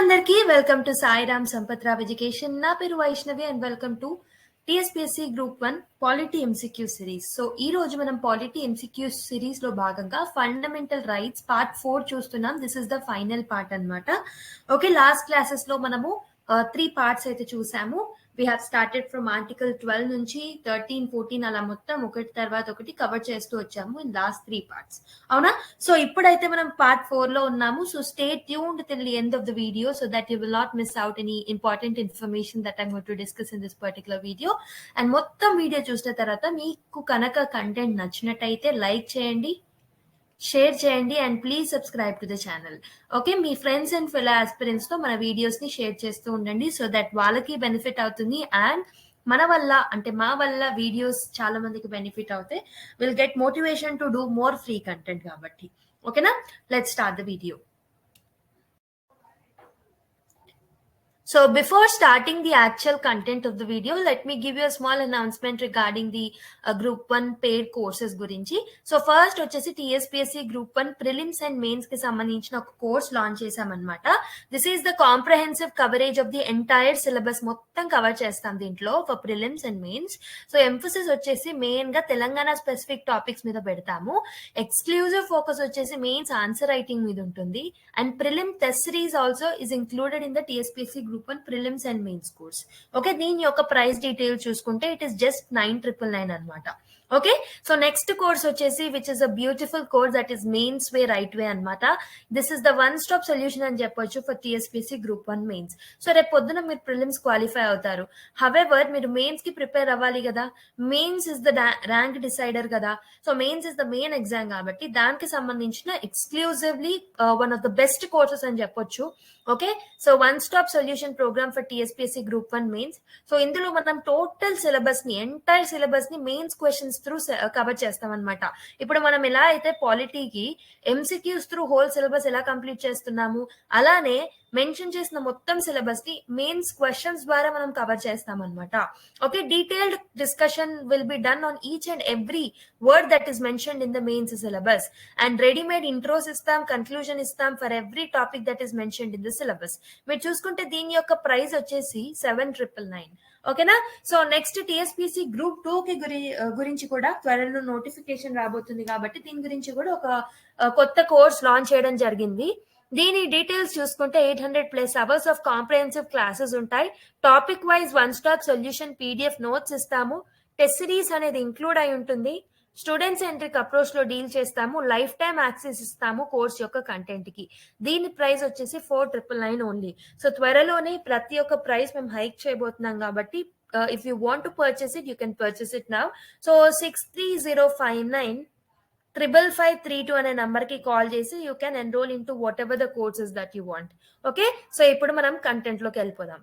అంdarki welcome to Sai Ram Sampath Rao Education. Na peru Vaishnavi and welcome to TSPSC Group-1 Polity MCQ series. So ee roju manam Polity MCQ series lo bhaganga fundamental rights part 4 చూస్తున్నాం. This is the final part అన్నమాట. Okay, last classes lo manamu 3 parts అయితే చూసాము. We have started from article 12 నుంచి 13, 14 అలా మొత్తం ఒకటి తర్వాత ఒకటి కవర్ చేస్తూ వచ్చాము in last 3 parts. అవునా? సో ఇప్పుడైతే మనం part 4 లో ఉన్నాము. So stay tuned till the end of the video so that you will not miss out any important information that I'm going to discuss in this particular video. And మొత్తం video చూసిన తర్వాత మీకు కనుక content నచ్చినట్టయితే like చేయండి, share చేయండి and please subscribe to the channel. Okay, me friends and fellow aspirants తో మన వీడియోస్ ని షేర్ చేస్తూ ఉండండి సో దట్ వాళ్ళకి బెనిఫిట్ అవుతుంది అండ్ మన వల్ల అంటే మా వల్ల వీడియోస్ చాలా మందికి బెనిఫిట్ అవుతాయి. Will get motivation to do more free content కాబట్టి. ఓకేనా, let's start the video. So before starting the actual content of the video, let me give you a small announcement regarding the Group-1 paid courses గురించి. So first వచ్చేసి TSPSC Group-1 Prelims and Mains కి సంబంధించిన ఒక course launch చేసామన్నమాట. This is the comprehensive coverage of the entire syllabus. మొత్తం cover చేస్తాం దీంట్లో for Prelims and Mains. So emphasis వచ్చేసి మెయిన్ గా తెలంగాణ స్పెసిఫిక్ టాపిక్స్ మీద పెడతాము. ఎక్స్క్లూజివ్ ఫోకస్ వచ్చేసి మెయిన్స్ ఆన్సర్ రైటింగ్ మీద ఉంటుంది and prelim test series also is included in the TSPSC Group-1 Prelims and Mains course. Okay, దీని యొక్క ప్రైస్ డీటెయిల్ చూసుకుంటే it is just 9,999 అన్నమాట. ఓకే, సో నెక్స్ట్ కోర్స్ వచ్చేసి which is a beautiful course that is mains way right way అనమాట. This is the one stop solution అని చెప్పొచ్చు for TSPSC Group-1 mains. So రేపు పొద్దున మీరు prelims qualify అవుతారు. However మీరు మెయిన్స్ కి ప్రిపేర్ అవ్వాలి కదా. Mains is the rank decider కదా. So mains is the main exam కాబట్టి దానికి సంబంధించిన exclusively one of the best courses అని చెప్పొచ్చు. Okay, so one stop solution program for TSPSC Group-1 mains. So ఇందులో మనం టోటల్ సిలబస్ ని ఎంటైర్ సిలబస్ ని మెయిన్స్ క్వశ్చన్స్ త్రూ కవర్ చేస్తాం అనమాట. ఇప్పుడు మనం ఎలా అయితే పాలిటీకి MCQs త్రూ హోల్ సిలబస్ ఎలా కంప్లీట్ చేస్తున్నాము, అలానే మెన్షన్ చేసిన మొత్తం సిలబస్ ని మెయిన్స్ క్వశ్చన్స్ ద్వారా మనం కవర్ చేస్తాం అనమాట. Okay, detailed discussion will be done on each and every word that is mentioned in the mains syllabus and readymade intros ఇస్తాం, కన్క్లూజన్ ఇస్తాం for every topic that is mentioned in the syllabus. మీరు చూసుకుంటే దీని యొక్క price వచ్చేసి 7,999. ఓకేనా, so next TSPSC Group-2 కి గురించి కూడా త్వరలో నోటిఫికేషన్ రాబోతుంది కాబట్టి దీని గురించి కూడా ఒక కొత్త కోర్స్ లాంచ్ చేయడం జరిగింది. దీని డీటెయిల్స్ చూసుకుంటే 800+ అవర్స్ ఆఫ్ కాంప్రహెన్సివ్ క్లాసెస్ ఉంటాయి. Topic wise one stop solution PDF notes ఇస్తాము. టెస్ట్ సిరీస్ అనేది ఇంక్లూడ్ అయి ఉంటుంది. స్టూడెంట్స్ ఎంట్రిక్ అప్రోచ్ లో డీల్ చేస్తాము. లైఫ్ టైమ్ యాక్సెస్ ఇస్తాము కోర్స్ యొక్క కంటెంట్ కి. దీని ప్రైస్ వచ్చేసి 4,999 ఓన్లీ. సో త్వరలోనే ప్రతి ఒక్క ప్రైస్ మేము హైక్ చేయబోతున్నాం కాబట్టి if you want to purchase it you can purchase it now. So 63059532 అనే నంబర్ కి కాల్ చేసి you can enrol in to what ever the courses that you want. Okay, so ఇప్పుడు మనం కంటెంట్ లోకి వెళ్ళిపోదాం.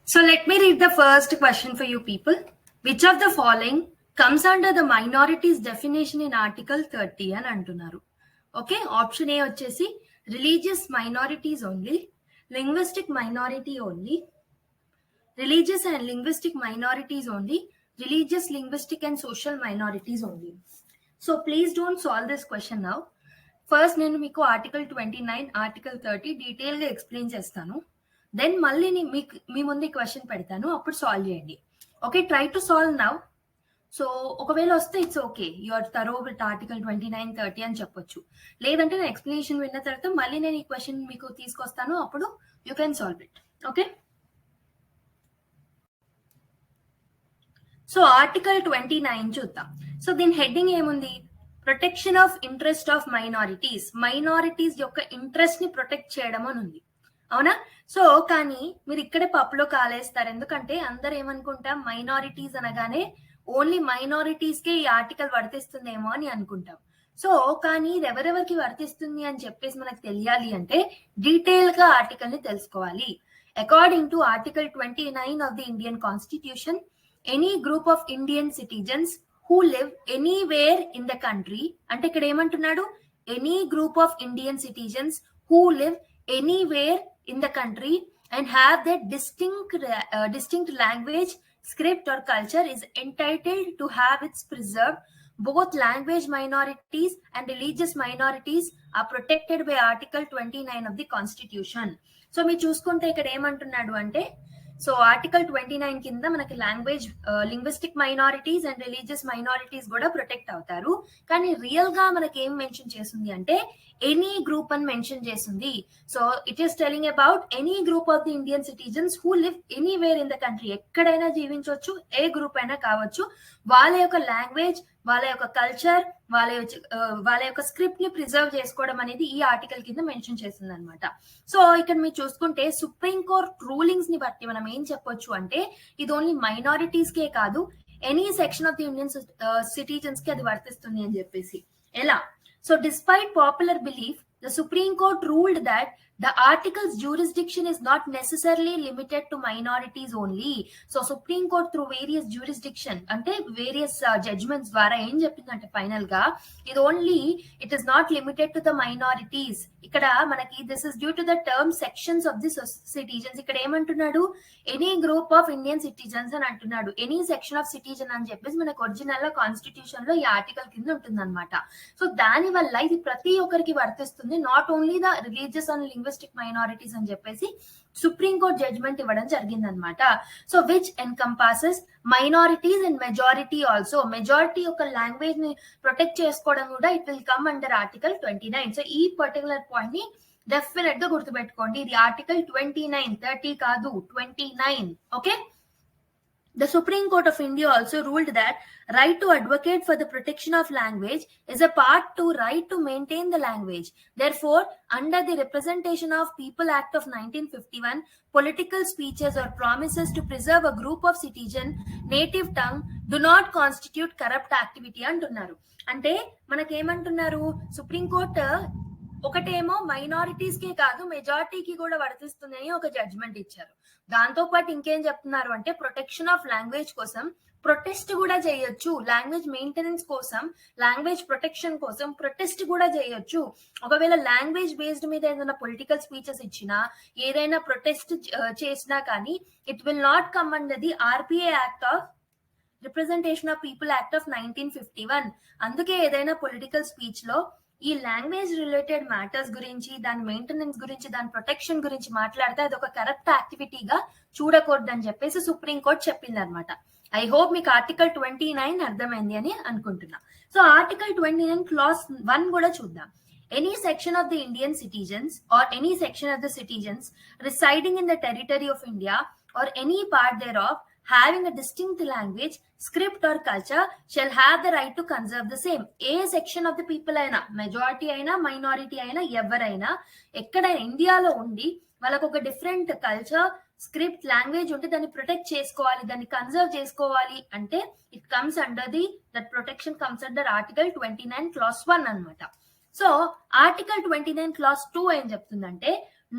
So let me read the first question for you people. Which of the following comes under the minorities definition in Article 30 అని అంటున్నారు. Okay, option A వచ్చేసి religious minorities only, linguistic minority only, religious and linguistic minorities only, religious linguistic and social minorities only. So please don't solve this question now. First నేను మీకు article 29, article 30 detail గా explain చేస్తాను. Then మళ్ళీ మీ ముందు question పెడతాను, అప్పుడు solve చేయండి. Okay, try to solve now. So ఒకవేళ వస్తే it's okay, you're thorough with article 29, 30 అని చెప్పొచ్చు. లేదంటే నేను ఎక్స్ప్లెనేషన్ విన్న తర్వాత మళ్ళీ నేను ఈ క్వశ్చన్ మీకు తీసుకొస్తాను, అప్పుడు you can solve it. Okay, so article 29 చూద్దాం. సో దీని హెడ్డింగ్ ఏముంది? Protection of interest of minorities. Minorities యొక్క ఇంట్రెస్ట్ ని ప్రొటెక్ట్ చేయడం అని ఉంది, అవునా? సో కానీ మీరు ఇక్కడే పప్పులో కాలేస్తారు. ఎందుకంటే అందరు ఏమనుకుంటాం, మైనారిటీస్ అనగానే ఓన్లీ మైనారిటీస్ కే ఈ ఆర్టికల్ వర్తిస్తుందేమో అని అనుకుంటాం. సో కానీ ఎవరెవరికి వర్తిస్తుంది అని చెప్పేసి మనకు తెలియాలి అంటే డీటెయిల్ గా ఆర్టికల్ ని తెలుసుకోవాలి. According to article 29 of the Indian constitution, any group of Indian citizens who live anywhere in the country, అంటే ఇక్కడ ఏమంటున్నాడు, any group of Indian citizens who live anywhere in the country and have their distinct language, script or culture is entitled to have its preserved both language minorities and religious minorities are protected by Article 29 of the Constitution. So మీరు చూసుకుంటే ఇక్కడ ఏమంటున్నాడు అంటే, so article 29 కింద మనకి language linguistic minorities and religious minorities కూడా protect అవుతారు. కానీ రియల్ గా మనకి ఏం మెన్షన్ చేస్తుంది అంటే ఎనీ గ్రూప్ అని మెన్షన్ చేస్తుంది. So it is telling about any group of the Indian citizens who live anywhere in the country. ఎక్కడైనా జీవించవచ్చు, ఏ గ్రూప్ అయినా కావచ్చు. వాళ్ళ యొక్క లాంగ్వేజ్, వాళ్ళ యొక్క కల్చర్, వాళ్ళ యొక్క స్క్రిప్ట్ ని ప్రిజర్వ్ చేసుకోవడం అనేది ఈ ఆర్టికల్ కింద మెన్షన్ చేస్తుంది అనమాట. సో ఇక్కడ మీరు చూసుకుంటే సుప్రీం కోర్ట్ రూలింగ్స్ ని బట్టి మనం ఏం చెప్పొచ్చు అంటే ఇది ఓన్లీ మైనారిటీస్ కే కాదు, any section of the Indian citizens కి అది వర్తిస్తుంది అని చెప్పేసి. ఎలా? So despite popular belief, the Supreme Court ruled that the article's jurisdiction is not necessarily limited to minorities only. So Supreme Court through various jurisdiction ante various judgments ద్వారా ఏం చెప్పిందంటే final గా it is not limited to the minorities. ఇక్కడ మనకి this is due to the term sections of the citizens. ఇక్కడ ఏమంటున్నాడు, any group of Indian citizens అని అంటున్నాడు. ఎనీ సెక్షన్ ఆఫ్ సిటిజన్ అని చెప్పేసి మనకు ఒరిజినల్ గా కాన్స్టిట్యూషన్ లో ఈ ఆర్టికల్ కింద ఉంటుంది అనమాట. సో దాని వల్ల ఇది ప్రతి ఒక్కరికి వర్తిస్తుంది, not only the religious and linguistic minorities అని చెప్పేసి సుప్రీం కోర్ట్ జడ్జ్మెంట్ ఇవ్వడం జరిగింది అనమాట. So which encompasses minorities and majority also. Majority యొక్క లాంగ్వేజ్ ని ప్రొటెక్ట్ చేసుకోవడం కూడా it will come under article 29. So ఈ పర్టికులర్ పాయింట్ ని డెఫినెట్ గా గుర్తుపెట్టుకోండి. ఇది ఆర్టికల్ 29, 30 కాదు, 29. Okay. The Supreme Court of India also ruled that right to advocate for the protection of language is a part to right to maintain the language. Therefore, under the Representation of People Act of 1951, political speeches or promises to preserve a group of citizen native tongue do not constitute corrupt activity అంటున్నారు. అంటే మనకేమంటున్నారు, supreme court ఒకటేమో minorities కే కాదు మెజారిటీకి కూడా వర్తిస్తుందని ఒక judgement ఇచ్చారు. దాంతో పాటు ఇంకేం చెప్తున్నారు అంటే ప్రొటెక్షన్ ఆఫ్ లాంగ్వేజ్ కోసం ప్రొటెస్ట్ కూడా చేయొచ్చు, లాంగ్వేజ్ మెయింటెనెన్స్ కోసం, లాంగ్వేజ్ ప్రొటెక్షన్ కోసం ప్రొటెస్ట్ కూడా చేయొచ్చు. ఒకవేళ లాంగ్వేజ్ బేస్డ్ మీద ఏదైనా పొలిటికల్ స్పీచెస్ ఇచ్చినా, ఏదైనా ప్రొటెస్ట్ చేసినా కానీ it will not come under the RPA act of representation of people act of 1951. అందుకే ఏదైనా పొలిటికల్ స్పీచ్ లో ఈ లాంగ్వేజ్ రిలేటెడ్ మ్యాటర్స్ గురించి, దాని మెయింటెనెన్స్ గురించి, దాని ప్రొటెక్షన్ గురించి మాట్లాడితే అది ఒక కరప్ట్ యాక్టివిటీగా చూడకూడదని చెప్పేసి సుప్రీం కోర్ట్ చెప్పింది అనమాట. ఐ హోప్ మీకు ఆర్టికల్ 29 అర్థమైంది అని అనుకుంటున్నా. సో ఆర్టికల్ 29 క్లాస్ 1 కూడా చూద్దాం. Any section of the Indian citizens or any section of the citizens residing in the territory of India or any part thereof having a distinct language, script or culture shall have the right to conserve the same. A section of the people అయినా, majority అయినా minority అయినా ఎవరైనా ఎక్కడైనా ఇండియాలో ఉండి వాళ్ళకు ఒక different culture, script, language ఉంటే దాన్ని ప్రొటెక్ట్ చేసుకోవాలి, దాన్ని కన్సర్వ్ చేసుకోవాలి అంటే it comes under that protection comes under article 29 clause 1 అనమాట. సో ఆర్టికల్ 29 క్లాస్ 2 ఏం చెప్తుందంటే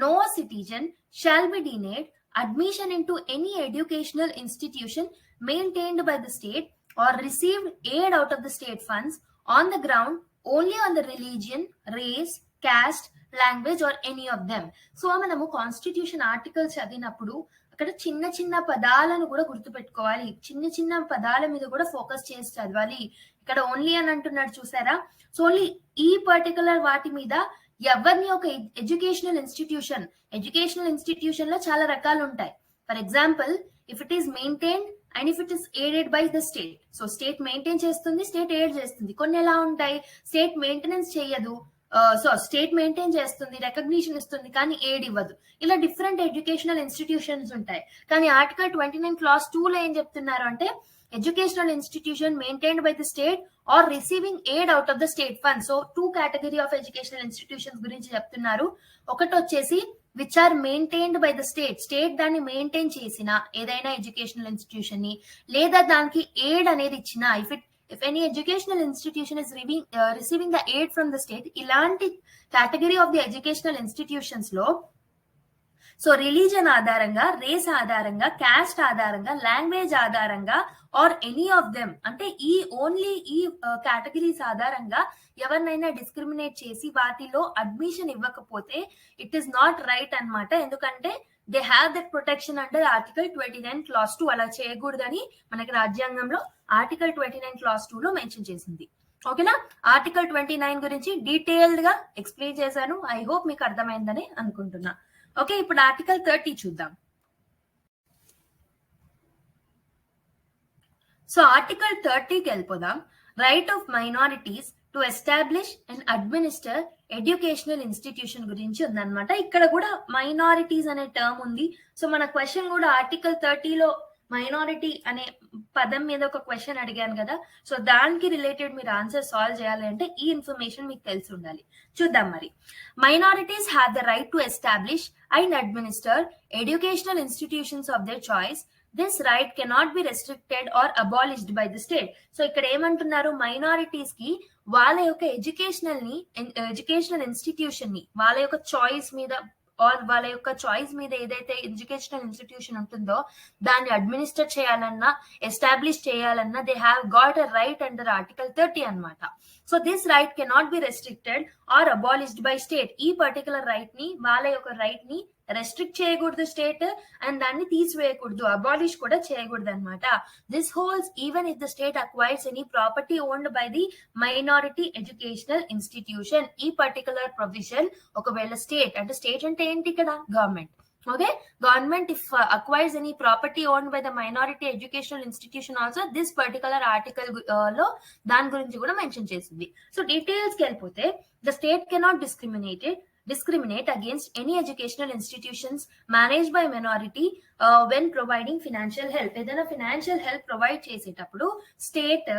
no citizen shall be denied admission into any educational institution maintained by the state or received aid out of the state funds on the ground only on the religion, race, caste, language or any of them. So మనము constitution articles చదివినప్పుడు అక్కడ చిన్న చిన్న పదాలను కూడా గుర్తుపెట్టుకోవాలి, చిన్న చిన్న పదాల మీద కూడా ఫోకస్ చేసి చదవాలి. ఇక్కడ ఓన్లీ అని అంటున్నాడు చూసారా. సో ఓన్లీ ఈ పర్టికులర్ వాటి మీద ఎవరిని ఒక ఎడ్యుకేషనల్ ఇన్స్టిట్యూషన్ లో చాలా రకాలు ఉంటాయి. For example if it is maintained and if it is aided by the state. So state maintain చేస్తుంది, స్టేట్ ఎయిడ్ చేస్తుంది. కొన్ని ఎలా ఉంటాయి, స్టేట్ మెయింటెనెన్స్ చేయదు, సో స్టేట్ మెయింటైన్ చేస్తుంది, రికగ్నిషన్ ఇస్తుంది కానీ ఎయిడ్ ఇవ్వదు. ఇలా డిఫరెంట్ ఎడ్యుకేషనల్ ఇన్స్టిట్యూషన్స్ ఉంటాయి. కానీ ఆర్టికల్ 29 క్లాస్ 2 లో ఏం చెప్తున్నారు అంటే educational institution maintained by the state or receiving aid out of the state fund. So two category of educational institutions గురించి చెప్తున్నారు. ఒకటి వచ్చేసి which are maintained by the state దాన్ని మెయింటైన్ చేసిన ఏదైనా ఎడ్యుకేషనల్ ఇన్స్టిట్యూషన్ ని, లేదా దానికి ఎయిడ్ అనేది ఇచ్చిన, if any educational institution is receiving the aid from the state, ఇలాంటి category of the educational institutions లో సో రిలీజన్ ఆధారంగా, రేస్ ఆధారంగా, క్యాస్ట్ ఆధారంగా, లాంగ్వేజ్ ఆధారంగా ఆర్ ఎనీ ఆఫ్ దెమ్ అంటే ఓన్లీ ఈ కేటగిరీస్ ఆధారంగా ఎవరినైనా డిస్క్రిమినేట్ చేసి వాటిలో అడ్మిషన్ ఇవ్వకపోతే ఇట్ ఈస్ నాట్ రైట్ అన్నమాట. ఎందుకంటే they have that protection under article 29 clause 2. అలా చేయకూడదని మనకి రాజ్యాంగంలో ఆర్టికల్ 29 క్లాస్ 2 లో మెన్షన్ చేసింది. ఓకేనా? ఆర్టికల్ 29 గురించి డీటెయిల్డ్ గా ఎక్స్ప్లెయిన్ చేశాను. ఐ హోప్ మీకు అర్థమైందని అనుకుంటున్నా. ఓకే, ఇప్పుడు ఆర్టికల్ 30 చూద్దాం. సో ఆర్టికల్ 30కి వెళ్ళిపోదాం. Right of minorities to establish and administer educational institution గురించి ఉందన్నమాట. ఇక్కడ కూడా మైనారిటీస్ అనే టర్మ్ ఉంది. సో మన క్వశ్చన్ కూడా ఆర్టికల్ 30లో మైనారిటీ అనే పదం మీద ఒక క్వశ్చన్ అడిగాను కదా, సో దానికి రిలేటెడ్ మీరు ఆన్సర్ సాల్వ్ చేయాలి అంటే ఈ ఇన్ఫర్మేషన్ మీకు తెలిసి ఉండాలి. చూద్దాం మరి. Minorities have the right to establish and administer educational institutions of their choice. This right cannot be restricted or abolished by the state. So ఇక్కడ ఏమంటున్నారు, మైనారిటీస్ కి వాళ్ళ యొక్క ఎడ్యుకేషనల్ ఇన్స్టిట్యూషన్ ని వాళ్ళ యొక్క చాయిస్ మీద ఆర్ వాళ్ళ యొక్క చాయిస్ మీద ఏదైతే ఎడ్యుకేషనల్ ఇన్స్టిట్యూషన్ ఉంటుందో దాన్ని అడ్మినిస్టర్ చేయాలన్నా ఎస్టాబ్లిష్ చేయాలన్నా they have got a right under article 30 అన్నమాట. So this right cannot be restricted or abolished by state. ఈ పర్టికులర్ రైట్ ని వాళ్ళ యొక్క రైట్ ని రెస్ట్రిక్ట్ చేయకూడదు స్టేట్, అండ్ దాన్ని తీసివేయకూడదు, అబాలిష్ కూడా చేయకూడదు అనమాట. This holds even if the state acquires any property owned by the minority educational institution. ఈ పర్టికులర్ ప్రొవిజన్ ఒకవేళ స్టేట్ అంటే ఏంటి ఇక్కడ, government. Okay, government if acquires any property owned by the minority educational institution also, this particular article లో దాని గురించి కూడా mention చేసింది. సో డీటెయిల్స్ కి వెళ్ళిపోతే, the state cannot discriminate against any educational institutions managed by minority when providing financial help. ఏదైనా financial help provide చేసేటప్పుడు state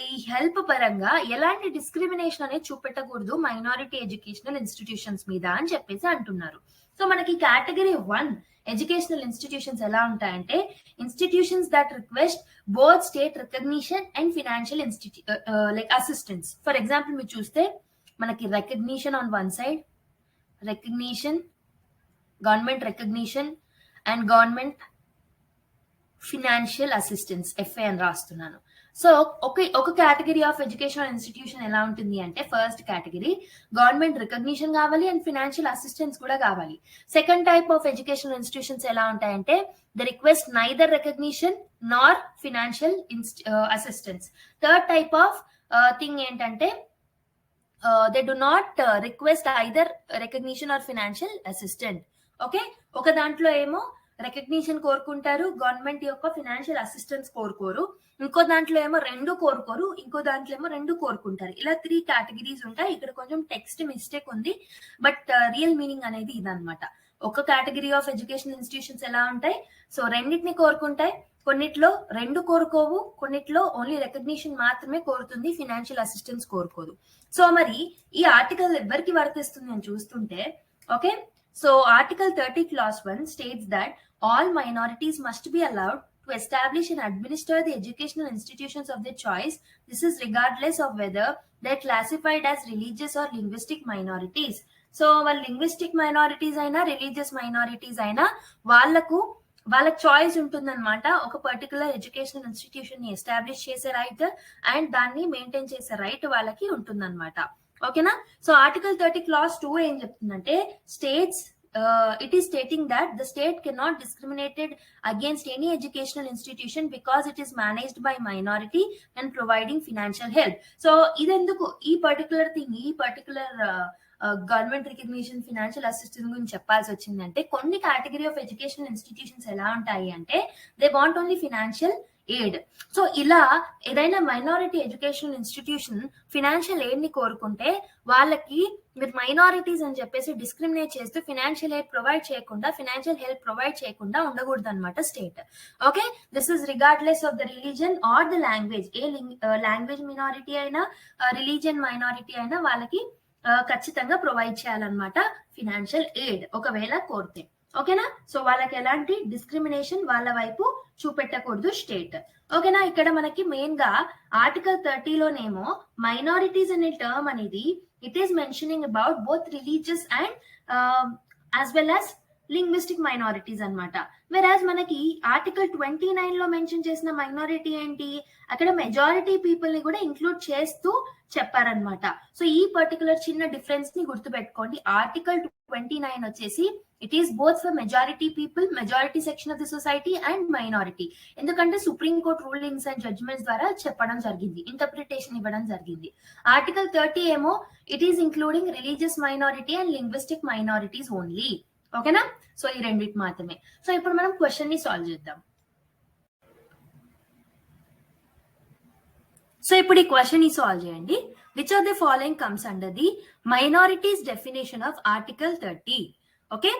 ఈ హెల్ప్ పరంగా ఎలాంటి డిస్క్రిమినేషన్ అనేది చూపెట్టకూడదు మైనారిటీ ఎడ్యుకేషనల్ ఇన్స్టిట్యూషన్స్ మీద అని చెప్పేసి అంటున్నారు. సో మనకి కేటగిరీ 1 ఎడ్యుకేషనల్ ఇన్స్టిట్యూషన్స్ ఎలా ఉంటాయంటే, institutions that request both state recognition and financial like assistance. For example మీరు చూస్తే మనకి recognition on one side, government recognition and government financial assistance, FI అని రాస్తున్నాను. సో ఒక కేటగిరీ ఆఫ్ ఎడ్యుకేషనల్ ఇన్స్టిట్యూషన్ ఎలా ఉంటుంది అంటే, ఫస్ట్ కేటగిరీ గవర్నమెంట్ రికగ్నిషన్ కావాలి అండ్ ఫినాన్షియల్ అసిస్టెన్స్ కూడా కావాలి. Second type of educational institutions ఎలా ఉంటాయంటే, the request neither recognition Nar financial assistance. Third type of thing ఏంటంటే, they do not request either recognition or financial assistance. Okay, ఒక దాంట్లో ఏమో recognition కోరుకుంటారు, గవర్నమెంట్ యొక్క ఫినాన్షియల్ అసిస్టెన్స్ కోరుకోరు. ఇంకో దాంట్లో ఏమో రెండు కోరుకోరు, ఇంకో దాంట్లో ఏమో రెండు కోరుకుంటారు. ఇలా 3 కేటగిరీస్ ఉంటాయి. ఇక్కడ కొంచెం టెక్స్ట్ మిస్టేక్ ఉంది, బట్ రియల్ మీనింగ్ అనేది ఇదన్నమాట. ఒక కేటగిరీ ఆఫ్ ఎడ్యుకేషన్ ఇన్స్టిట్యూషన్స్ ఎలా ఉంటాయి, సో రెండింటిని కోరుకుంటాయి, కొన్నిట్లో రెండు కోరుకోవు, కొన్నిట్లో ఓన్లీ రికగ్నిషన్ మాత్రమే కోరుతుంది, ఫినాన్షియల్ అసిస్టెన్స్ కోరుకోదు. సో మరి ఈ ఆర్టికల్ ఎవరికి వర్తిస్తుంది అని చూస్తుంటే, okay, so article 30 clause 1 states that all minorities must be allowed to establish and administer the educational institutions of their choice. This is regardless of whether they're classified as religious or linguistic minorities. So వాళ్ళు linguistic minorities అయినా religious minorities అయినా వాళ్ళ choice ఉంటుందన్నమాట. ఒక particular educational institution ని establish చేసే right and దాన్ని maintain చేసే రైట్ వాళ్ళకి ఉంటుందన్నమాట. ఓకేనా? సో ఆర్టికల్ 30 clause 2 ఏం చెప్తుందంటే, states it is stating that the state cannot discriminate against any educational institution because it is managed by minority and providing financial help. So idenduku ee particular thing, ee particular government recognition financial assistance గురించి చెప్పాల్సి వచ్చిందంటే, కొన్ని category of educational institutions ఎలా ఉంటాయి అంటే, they want only financial aid. So ఇలా ఏదైనా minority educational institution financial aid ని కోరుకుంటే, వాళ్ళకి మీరు మైనారిటీస్ అని చెప్పేసి డిస్క్రిమినేట్ చేస్తూ ఫినాన్షియల్ ఎయిడ్ ప్రొవైడ్ చేయకుండా, ఫినాన్షియల్ హెల్ప్ ప్రొవైడ్ చేయకుండా ఉండకూడదు అనమాట state. Okay, this is regardless of the religion or the language. ఏ లాంగ్వేజ్ మినారిటీ అయినా, రిలీజియన్ మైనారిటీ అయినా వాళ్ళకి ఖచ్చితంగా ప్రొవైడ్ చేయాలన్నమాట ఫినాన్షియల్ ఎయిడ్ ఒకవేళ కోరితే. ఓకేనా? సో వాళ్ళకి ఎలాంటి డిస్క్రిమినేషన్ వాళ్ళ వైపు చూపెట్టకూడదు స్టేట్. ఓకేనా? ఇక్కడ మనకి మెయిన్ గా ఆర్టికల్ 30 లోనేమో మైనారిటీస్ అనే టర్మ్ అనేది it is mentioning about both religious and as well as linguistic minorities అనమాట. వెరాజ్ మనకి ఆర్టికల్ 29 లో మెన్షన్ చేసిన మైనారిటీ ఏంటి, అక్కడ మెజారిటీ పీపుల్ ని కూడా ఇంక్లూడ్ చేస్తూ చెప్పారనమాట. సో ఈ పర్టికులర్ చిన్న డిఫరెన్స్ ని గుర్తుపెట్టుకోండి. ఆర్టికల్ 29 వచ్చేసి it is both for majority people, majority section of the society and minority. ఎందుకంటే supreme court rulings and judgements ద్వారా చెప్పడం జరిగింది, ఇంటర్ప్రిటేషన్ ఇవ్వడం జరిగింది. ఆర్టికల్ 30 ఏమో it is including religious minority and linguistic minorities only. ఓకేనా? సో ఈ రెండింటి మాత్రమే. సో ఇప్పుడు మనం క్వశ్చన్ ని సాల్వ్ చేద్దాం. సో ఇప్పుడు ఈ క్వశ్చన్ ని సాల్వ్ చేయండి. Which of the following comes under the minorities definition of article 30? Okay,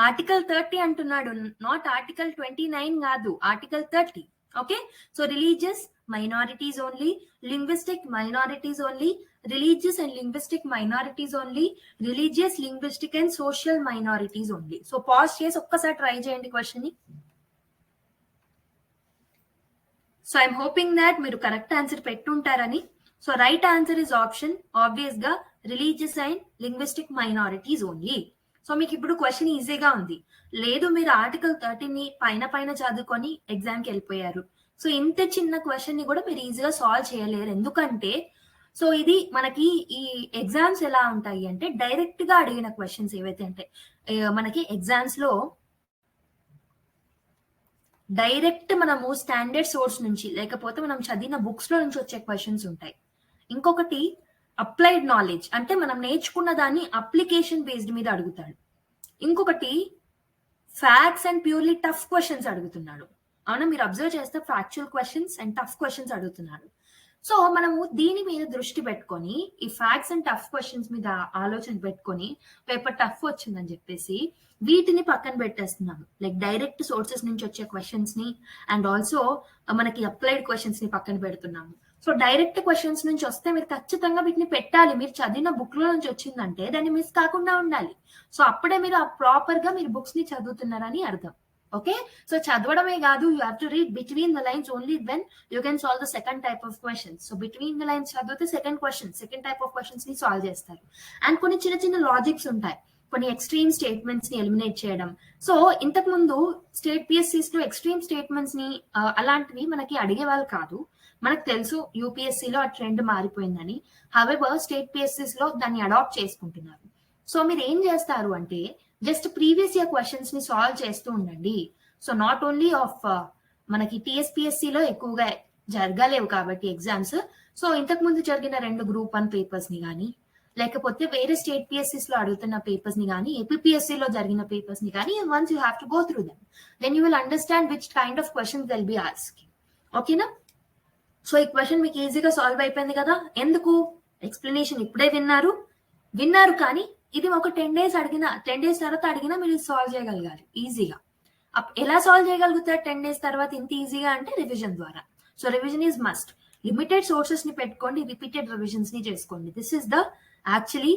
article 30 అంటున్నాడు, నాట్ ఆర్టికల్ 29 కాదు, article 30. Okay, so religious minorities only, linguistic minorities only, religious and linguistic minorities only, religious, linguistic and social minorities only. So pause చేసి ఒక్కసారి try చేయండి question ని. So I'm hoping that మీరు correct answer పెట్టుంటారని. So right answer is option obvious గా religious and linguistic minorities only. So మీకు ఇప్పుడు question ఈజీగా ఉంది. లేదు మీరు ఆర్టికల్ 30ని పైన చదువుకొని ఎగ్జామ్కి వెళ్ళిపోయారు. సో ఇంత చిన్న క్వశ్చన్ ని కూడా మీరు ఈజీగా సాల్వ్ చేయలేరు. ఎందుకంటే సో ఇది మనకి ఈ ఎగ్జామ్స్ ఎలా ఉంటాయి అంటే డైరెక్ట్ గా అడిగిన క్వశ్చన్స్ ఏవైతే అంటే మనకి ఎగ్జామ్స్ లో డైరెక్ట్ మనము స్టాండర్డ్ సోర్స్ నుంచి లేకపోతే మనం చదివిన బుక్స్ లో నుంచి వచ్చే క్వశ్చన్స్ ఉంటాయి. ఇంకొకటి అప్లైడ్ నాలెడ్జ్ అంటే మనం నేర్చుకున్న దాన్ని అప్లికేషన్ బేస్డ్ మీద అడుగుతాడు. ఇంకొకటి facts and purely tough questions అడుగుతున్నాడు. అవునా, మీరు అబ్జర్వ్ చేస్తే factual questions and tough questions అడుగుతున్నాడు. సో మనము దీని మీద దృష్టి పెట్టుకొని ఈ ఫ్యాక్ట్స్ అండ్ టఫ్ క్వశ్చన్స్ మీద ఆలోచన పెట్టుకొని పేపర్ టఫ్ వచ్చిందని చెప్పేసి వీటిని పక్కన పెట్టేస్తున్నాము. లైక్ డైరెక్ట్ సోర్సెస్ నుంచి వచ్చే క్వశ్చన్స్ ని అండ్ ఆల్సో మనకి అప్లైడ్ క్వశ్చన్స్ ని పక్కన పెడుతున్నాము. సో డైరెక్ట్ క్వశ్చన్స్ నుంచి వస్తే మీరు ఖచ్చితంగా వీటిని పెట్టాలి. మీరు చదివిన బుక్ లో నుంచి వచ్చిందంటే దాన్ని మిస్ కాకుండా ఉండాలి. సో అప్పుడే మీరు ప్రాపర్ గా మీరు బుక్స్ ని చదువుతున్నారని అర్థం. ఓకే, సో చదవడమే కాదు, you have to read between the lines only when you can solve the second type of questions. So between the lines చదివితే సెకండ్ టైప్ ఆఫ్ క్వశ్చన్స్ ని సాల్వ్ చేస్తారు. అండ్ కొన్ని చిన్న లాజిక్స్ ఉంటాయి, కొన్ని ఎక్స్ట్రీమ్ స్టేట్మెంట్స్ ని eliminate చేయడం. So ఇంతకు ముందు స్టేట్ పిఎస్సీస్ లో ఎక్స్ట్రీమ్ స్టేట్మెంట్స్ ని అలాంటివి మనకి అడిగే వాళ్ళు కాదు. మనకు తెలుసు యూపీఎస్సీలో ఆ ట్రెండ్ మారిపోయిందని. హవెవర్ స్టేట్ పిఎస్సీస్ లో దాన్ని అడాప్ట్ చేసుకుంటున్నారు. సో మీరు ఏం చేస్తారు అంటే జస్ట్ ప్రీవియస్ ఇయర్ క్వశ్చన్స్ ని సాల్వ్ చేస్తూ ఉండండి. సో నాట్ ఓన్లీ ఆఫ్ మనకి టీఎస్పీఎస్సీ లో ఎక్కువగా జరగలేవు కాబట్టి ఎగ్జామ్స్. సో ఇంతకు ముందు జరిగిన 2 Group-1 పేపర్స్ ని కానీ లేకపోతే వేరే స్టేట్ పిఎస్సీస్ లో అడుగుతున్న పేపర్స్ ని కానీ ఏపీఎస్సీ లో జరిగిన పేపర్స్ ని కానీ once you have to go through them, then you will understand which kind of questions will be asking. ఓకేనా? సో ఈ క్వశ్చన్ మీకు ఈజీగా సాల్వ్ అయిపోయింది కదా. ఎందుకు? ఎక్స్ప్లెనేషన్ ఇప్పుడే విన్నారు కానీ ఇది ఒక 10 days తర్వాత అడిగినా మీరు సాల్వ్ చేయగలగాలి ఈజీగా. ఎలా సాల్వ్ చేయగలుగుతారు 10 days తర్వాత ఇంత ఈజీగా అంటే రివిజన్ ద్వారా. So revision is must. Limited sources ని పెట్టుకోండి, రిపీటెడ్ రివిజన్స్ ని చేసుకోండి. దిస్ ఇస్ ద యాక్చువల్లీ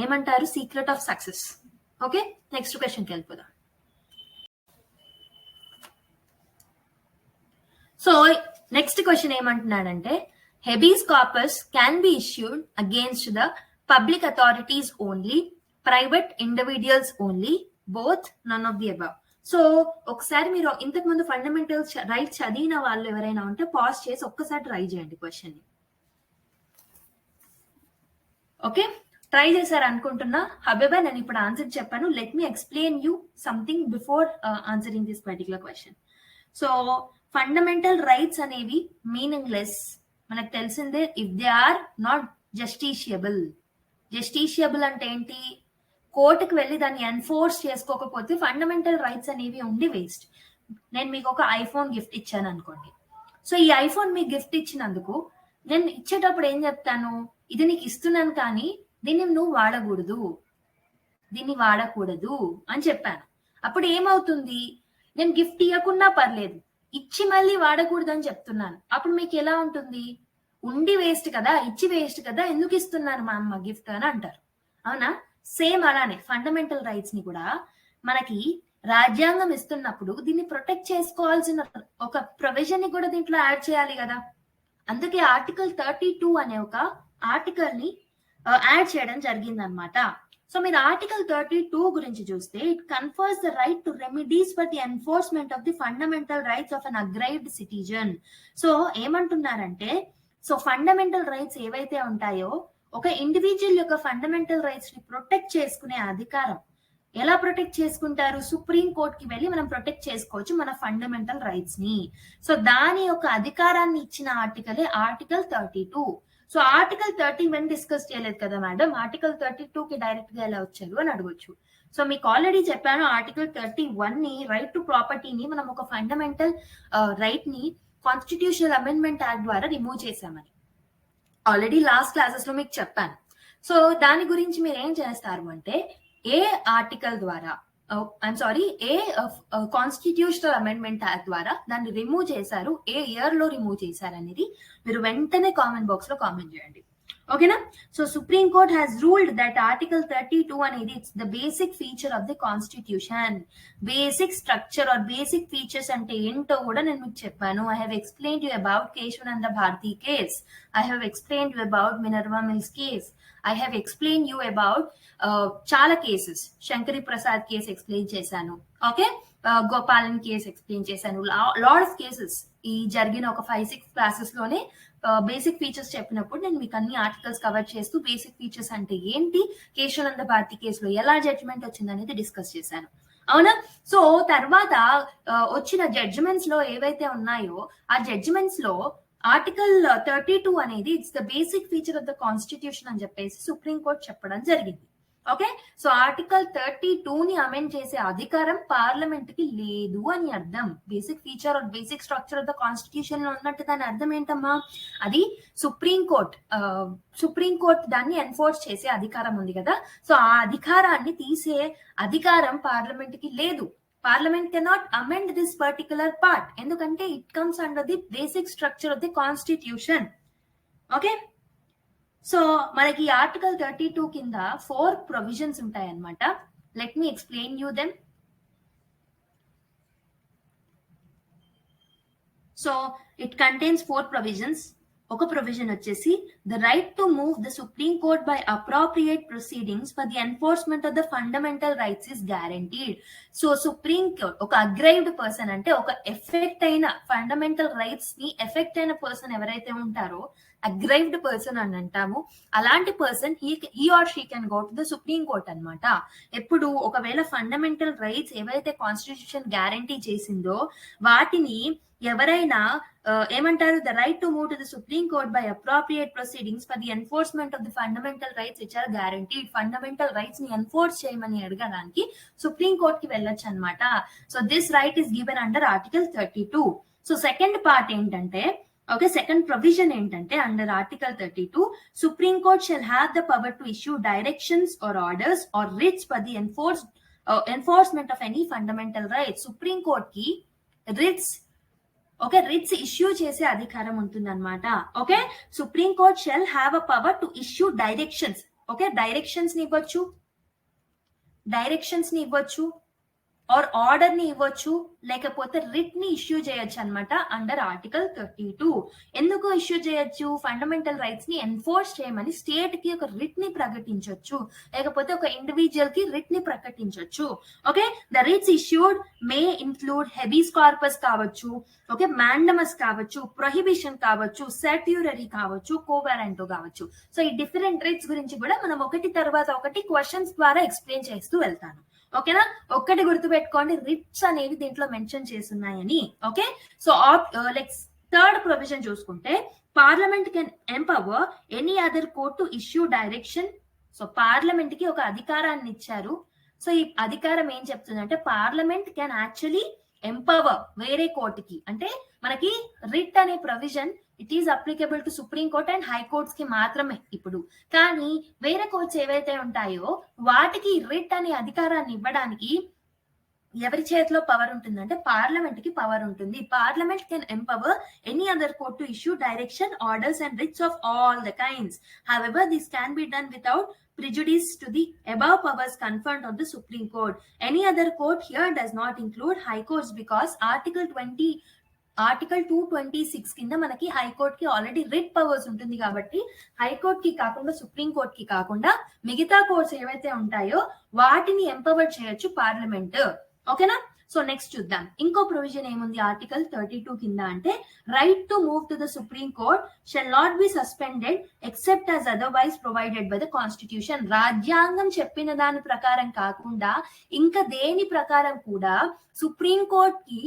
ఏమంటారు secret of success. Okay, next క్వశ్చన్కి వెళ్ళిపోదాం. సో నెక్స్ట్ క్వశ్చన్ ఏమంటున్నాడంటే habeas corpus can be issued against the public authorities only, private individuals only, both, none of the above. So ఒకసారి మీరు ఇంతకు ముందు fundamental rights చదివిన వాళ్ళు ఎవరైనా ఉంటే పాజ్ చేసి ఒక్కసారి ట్రై చేయండి క్వశ్చన్ ని. ఓకే, ట్రై చేశారు అనుకుంటున్నా. హబెబా నేను ఇప్పుడు ఆన్సర్ చెప్పాను. Let me explain you something before answering this particular question. So fundamental rights అనేవి మీనింగ్లెస్, మనకు తెలిసిందే if they are not justiciable. Justiciable అంటే ఏంటి? కోర్టుకు వెళ్ళి దాన్ని ఎన్ఫోర్స్ చేసుకోకపోతే ఫండమెంటల్ రైట్స్ అనేవి ఉండి వేస్ట్. నేను మీకు ఒక ఐఫోన్ గిఫ్ట్ ఇచ్చాను అనుకోండి. సో ఈ ఐఫోన్ మీకు గిఫ్ట్ ఇచ్చినందుకు నేను ఇచ్చేటప్పుడు ఏం చెప్తాను? ఇది నీకు ఇస్తున్నాను కానీ దీన్ని నువ్వు వాడకూడదు అని చెప్పాను. అప్పుడు ఏమవుతుంది? నేను గిఫ్ట్ ఇవ్వకున్నా పర్లేదు, ఇచ్చి మళ్ళీ వాడకూడదు అని చెప్తున్నాను. అప్పుడు మీకు ఎలా ఉంటుంది? ఉండి వేస్ట్ కదా, ఇచ్చి వేస్ట్ కదా, ఎందుకు ఇస్తున్నాను మా అమ్మ గిఫ్ట్ అని అంటారు. అవునా? సేమ్ అలానే ఫండమెంటల్ రైట్స్ ని కూడా మనకి రాజ్యాంగం ఇస్తున్నప్పుడు దీన్ని ప్రొటెక్ట్ చేసుకోవాల్సిన ఒక ప్రొవిజన్ ని కూడా దీంట్లో యాడ్ చేయాలి కదా. అందుకే ఆర్టికల్ 32 అనే ఒక ఆర్టికల్ ని యాడ్ చేయడం జరిగిందనమాట. సో మీరు ఆర్టికల్ 32 గురించి చూస్తే it confers the right to remedies for the enforcement of the fundamental rights of an aggrieved citizen. So ఏమంటున్నారంటే సో ఫండమెంటల్ రైట్స్ ఏవైతే ఉంటాయో ఒక ఇండివిజువల్ యొక్క ఫండమెంటల్ రైట్స్ ని ప్రొటెక్ట్ చేసుకునే అధికారం ఎలా ప్రొటెక్ట్ చేసుకుంటారు? సుప్రీం కోర్టుకి వెళ్ళి మనం ప్రొటెక్ట్ చేసుకోవచ్చు మన ఫండమెంటల్ రైట్స్ ని. సో దాని యొక్క అధికారాన్ని ఇచ్చిన ఆర్టికలే ఆర్టికల్ 32. సో ఆర్టికల్ 31 డిస్కస్ చేయలేదు కదా మేడం, ఆర్టికల్ 32కి డైరెక్ట్ గా ఎలా వచ్చారు అని అడగొచ్చు. సో మీకు ఆల్రెడీ చెప్పాను, ఆర్టికల్ 31 ని, రైట్ టు ప్రాపర్టీని మనం ఒక ఫండమెంటల్ రైట్ ని కాన్స్టిట్యూషనల్ అమెండ్మెంట్ యాక్ట్ ద్వారా రిమూవ్ చేశామని ఆల్రెడీ లాస్ట్ క్లాసెస్ లో మీకు చెప్పాను. సో దాని గురించి మీరు ఏం చేస్తారు అంటే, ఏ ఆర్టికల్ ద్వారా ఏ కాన్స్టిట్యూషనల్ అమెండ్మెంట్ యాక్ట్ ద్వారా దాన్ని రిమూవ్ చేశారు, ఏ ఇయర్ లో రిమూవ్ చేశారు అనేది మీరు వెంటనే కామెంట్ బాక్స్ లో కామెంట్ చేయండి. ఓకేనా? So supreme court has ruled that article 32 అనేది it's the basic feature of the constitution. Basic structure or basic features అంటే ఏంటో కూడా నేను మీకు చెప్పాను. I have explained you about Kesavananda Bharati case, I have explained you about Minerva Mills case, I have explain you about చాలా cases. Shankari Prasad case explain చేశాను, okay, Gopalan case explain చేశాను. Lot of cases ఈ జరిగిన ఒక 5-6 క్లాసెస్ లోనే బేసిక్ ఫీచర్స్ చెప్పినప్పుడు నేను మీకు అన్ని ఆర్టికల్స్ కవర్ చేస్తూ బేసిక్ ఫీచర్స్ అంటే ఏంటి, కేశవానంద భారతి కేసులో ఎలా జడ్జిమెంట్ వచ్చింది అనేది డిస్కస్ చేశాను. అవునా? సో తర్వాత వచ్చిన జడ్జిమెంట్స్ లో ఏవైతే ఉన్నాయో ఆ జడ్జిమెంట్స్ లో ఆర్టికల్ 32 అనేది it's the basic feature of the constitution అని చెప్పేసి సుప్రీం కోర్ట్ చెప్పడం జరిగింది. ఓకే, సో ఆర్టికల్ 32 ని అమెండ్ చేసే అధికారం పార్లమెంట్ కి లేదు అని అర్థం. Basic feature or basic structure of the constitution లో ఉన్నట్టు దాని అర్థం ఏంటమ్మా? అది సుప్రీం కోర్ట్ దాన్ని ఎన్ఫోర్స్ చేసే అధికారం ఉంది కదా, సో ఆ అధికారాన్ని తీసే అధికారం పార్లమెంట్ కి లేదు. Parliament cannot amend this particular part, ఎందుకంటే it comes under the basic structure of the constitution. Okay, so మనకి ఆర్టికల్ 32 కింద 4 ప్రొవిజన్స్ ఉంటాయి అన్నమాట. Let me explain you them. So it contains 4 provisions. ఒక ప్రొవిజన్ వచ్చేసి the right to move the supreme court by appropriate proceedings for the enforcement of the fundamental rights is guaranteed. So supreme court ఒక aggrieved person అంటే ఒక effect అయిన fundamental rights ని affect అయిన person ఎవరైతే ఉంటారో అగ్రైవ్డ్ పర్సన్ అని అంటాము. అలాంటి person he or she can go to the supreme court అనమాట. ఎప్పుడు ఒకవేళ ఫండమెంటల్ రైట్స్ ఏవైతే కాన్స్టిట్యూషన్ గ్యారంటీ చేసిందో వాటిని ఎవరైనా ఏమంటారు, the right to move to the supreme court by appropriate proceedings for the enforcement of the fundamental rights which are guaranteed. Fundamental rights ని enforce చేయమని అడగడానికి సుప్రీం కోర్ట్ కి వెళ్ళొచ్చు అనమాట. So this right is given under article 32. So second part ఏంటంటే, okay, second provision ఏంటంటే under article 32 supreme court shall have the power to issue directions or orders or writs for the enforcement of any fundamental right. Supreme court కి writs issue చేసే అధికారం ఉంటుంది అనమాట. Okay, supreme court shall have a power to issue directions. Okay, directions ని ఇవ్వచ్చు are order ని ఇవ్వచ్చు, లేకపోతే రిట్ ని ఇష్యూ చేయొచ్చు అనమాట అండర్ ఆర్టికల్ 32. ఎందుకు ఇష్యూ చేయొచ్చు? ఫండమెంటల్ రైట్స్ ని ఎన్ఫోర్స్ చేయమని స్టేట్ కి ఒక రిట్ ని ప్రకటించవచ్చు, లేకపోతే ఒక ఇండివిజువల్ కి రిట్ ని ప్రకటించవచ్చు. Okay, the writs issued may include habeas corpus కావచ్చు, ఓకే, మ్యాండమస్ కావచ్చు, ప్రొహిబిషన్ కావచ్చు, సెట్యూరరీ కావచ్చు, కోవారెంటో కావచ్చు. సో ఈ డిఫరెంట్ రిట్స్ గురించి కూడా మనం ఒకటి తర్వాత ఒకటి క్వశ్చన్స్ ద్వారా ఎక్స్ప్లెయిన్ చేస్తూ వెళ్తాను. ఓకేనా? ఒక్కటి గుర్తుపెట్టుకోండి, రిట్స్ అనేవి దీంట్లో మెన్షన్ చేస్తున్నాయని. Okay, so like third provision చూసుకుంటే parliament can empower any other court to issue direction. So parliament కి ఒక అధికారాన్ని ఇచ్చారు. సో ఈ అధికారం ఏం చెప్తుందంటే పార్లమెంట్ కెన్ యాక్చువల్లీ ఎంపవర్ వేరే కోర్టుకి, అంటే మనకి రిట్ అనే provision it is applicable to supreme court and high courts కి మాత్రమే ఇప్పుడు. కానీ వేరే కోర్ట్స్ ఏవైతే ఉంటాయో వాటికి రిట్ అనే అధికారాన్ని ఇవ్వడానికి ఎవరి చేతిలో పవర్ ఉంటుందంటే పార్లమెంట్ కి పవర్ ఉంటుంది. Parliament can empower any other court to issue direction, orders and writs of all the kinds. However this can be done without prejudice to the above powers conferred on the Supreme Court. Any other court here does not include high courts because Article 226 కింద మనకి high court కి already writ powers ఉంటుంది కాబట్టి high court కి కాకుండా supreme court కి కాకుండా మిగతా కోర్ట్స్ ఏవైతే ఉంటాయో వాటిని ఎంపవర్ చేయొచ్చు పార్లమెంట్. ఓకేనా? సో నెక్స్ట్ చూద్దాం. ఇంకో ప్రొవిజన్ ఏముంది ఆర్టికల్ 32 కింద అంటే right to move to the supreme court shall not be suspended except as otherwise provided by the constitution. రాజ్యాంగం చెప్పిన దాని ప్రకారం కాకుండా ఇంకా దేని ప్రకారం కూడా సుప్రీం కోర్ట్ కి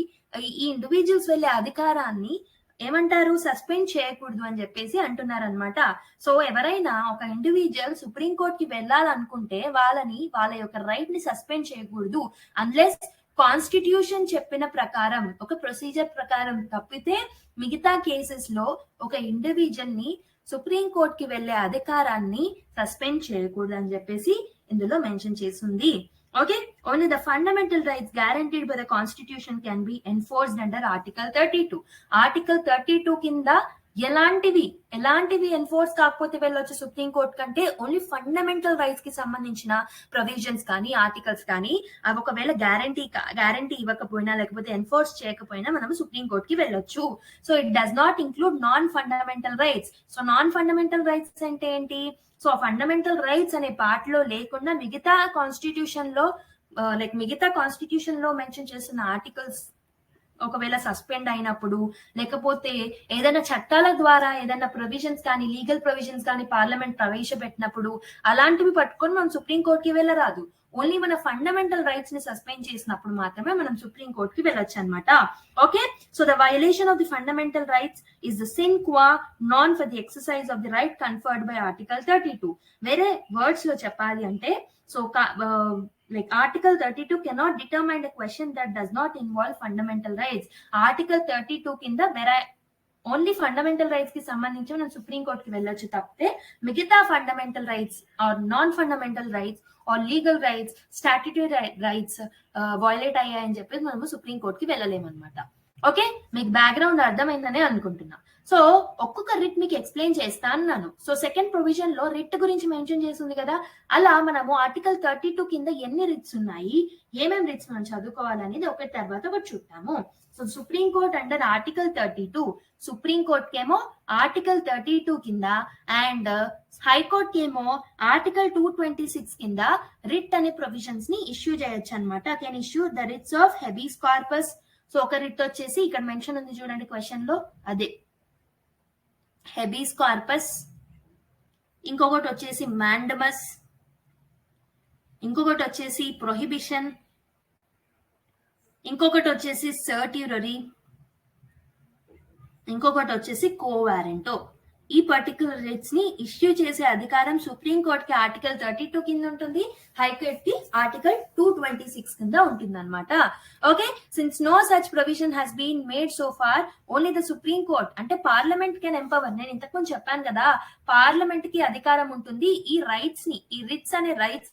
ఈ ఇండివిజువల్స్ వెళ్లే అధికారాన్ని ఏమంటారు, సస్పెండ్ చేయకూడదు అని చెప్పేసి అంటున్నారు అనమాట. సో ఎవరైనా ఒక ఇండివిజువల్ సుప్రీం కోర్ట్ కి వెళ్ళాలనుకుంటే వాళ్ళ యొక్క రైట్ ని సస్పెండ్ చేయకూడదు అన్లెస్ కాన్స్టిట్యూషన్ చెప్పిన ప్రకారం ఒక ప్రొసీజర్ ప్రకారం తప్పితే మిగతా కేసెస్ లో ఒక ఇండివిజువల్ ని సుప్రీం కోర్ట్ కి వెళ్లే అధికారాన్ని సస్పెండ్ చేయకూడదు అని చెప్పేసి ఇందులో మెన్షన్ చేసింది. Okay, only the fundamental rights guaranteed by the constitution can be enforced under article 32. article 32 కింద ఎలాంటివి ఎన్ఫోర్స్ కాకపోతే వెళ్ళొచ్చు సుప్రీం కోర్ట్ కంటే ఓన్లీ ఫండమెంటల్ రైట్స్ కి సంబంధించిన ప్రొవిజన్స్ కానీ ఆర్టికల్స్ కానీ అవి ఒకవేళ గ్యారంటీ ఇవ్వకపోయినా లేకపోతే ఎన్ఫోర్స్ చేయకపోయినా మనం సుప్రీం కోర్ట్ కి వెళ్ళొచ్చు. So it does not include non fundamental rights. So non fundamental rights అంటే ఏంటి? సో ఫండమెంటల్ రైట్స్ అనే పార్ట్ లో లేకుండా మిగతా కాన్స్టిట్యూషన్ లో మెన్షన్ చేసిన ఆర్టికల్స్ ఒకవేళ సస్పెండ్ అయినప్పుడు లేకపోతే ఏదైనా చట్టాల ద్వారా ఏదైనా ప్రొవిజన్స్ కానీ లీగల్ ప్రొవిజన్స్ కానీ పార్లమెంట్ ప్రవేశపెట్టినప్పుడు అలాంటివి పట్టుకొని మనం సుప్రీం కోర్ట్ కి వెళ్ళరాదు. ఓన్లీ మన ఫండమెంటల్ రైట్స్ ని సస్పెండ్ చేసినప్పుడు మాత్రమే మనం సుప్రీం కోర్ట్ కి వెళ్ళొచ్చు అనమాట. Okay, so the violation of the fundamental rights is the sine qua non for the exercise of the right conferred by article 32. వేరే వర్డ్స్ లో చెప్పాలి అంటే so Article 32 cannot determine a question that does not involve fundamental rights. Article 32 కింద only fundamental rights కి సంబంధించి మనం supreme court కి వెళ్ళొచ్చు తప్పితే మిగతా fundamental rights or non fundamental rights or legal rights statutory rights violate అయ్యాయని చెప్పేసి మనము సుప్రీం కోర్ట్ కి వెళ్ళలేమన్నమాట. ఓకే, మీకు బ్యాక్గ్రౌండ్ అర్థమైందనే అనుకుంటున్నా. సో ఒక్కొక్క రిట్ మీకు ఎక్స్ప్లెయిన్ చేస్తా అన్నాను. సో సెకండ్ ప్రొవిజన్ లో రిట్ గురించి మెన్షన్ చేసింది కదా, అలా మనము ఆర్టికల్ 32 కింద ఎన్ని రిట్స్ ఉన్నాయి, ఏమేమి రిట్స్ మనం చదువుకోవాలనేది ఒకటి తర్వాత ఒకటి చూద్దాము. So supreme court under article 32, supreme court కేమో ఆర్టికల్ 32 కింద అండ్ హైకోర్ట్ కేమో ఆర్టికల్ 226 కింద రిట్ అనే ప్రొవిజన్స్ ని ఇష్యూ చేయొచ్చు అనమాట. Can issue the writs of habeas corpus. So ఒక రిట్ వచ్చేసి ఇక్కడ మెన్షన్ ఉంది చూడండి క్వశ్చన్ లో, అదే హెబీస్ కార్పస్. ఇంకొకటి వచ్చేసి మ్యాండమస్, ఇంకొకటి వచ్చేసి ప్రొహిబిషన్, ఇంకొకటి వచ్చేసి సర్ట్యూరరీ, ఇంకొకటి వచ్చేసి కోవారెంటో. ఈ పర్టికులర్ రిట్స్ ని ఇష్యూ చేసే అధికారం సుప్రీం కోర్ట్ కి ఆర్టికల్ 32 కింద ఉంటుంది, హైకోర్ట్ కి ఆర్టికల్ 226 కింద ఉంటుంది అనమాట. Okay, since no such provision has been made so far only the supreme court అంటే పార్లమెంట్ కెన్ ఎంపవర్. నేను ఇంతకుముందు చెప్పాను కదా, పార్లమెంట్ కి అధికారం ఉంటుంది ఈ రైట్స్ ని, ఈ రిట్స్ అనే రైట్స్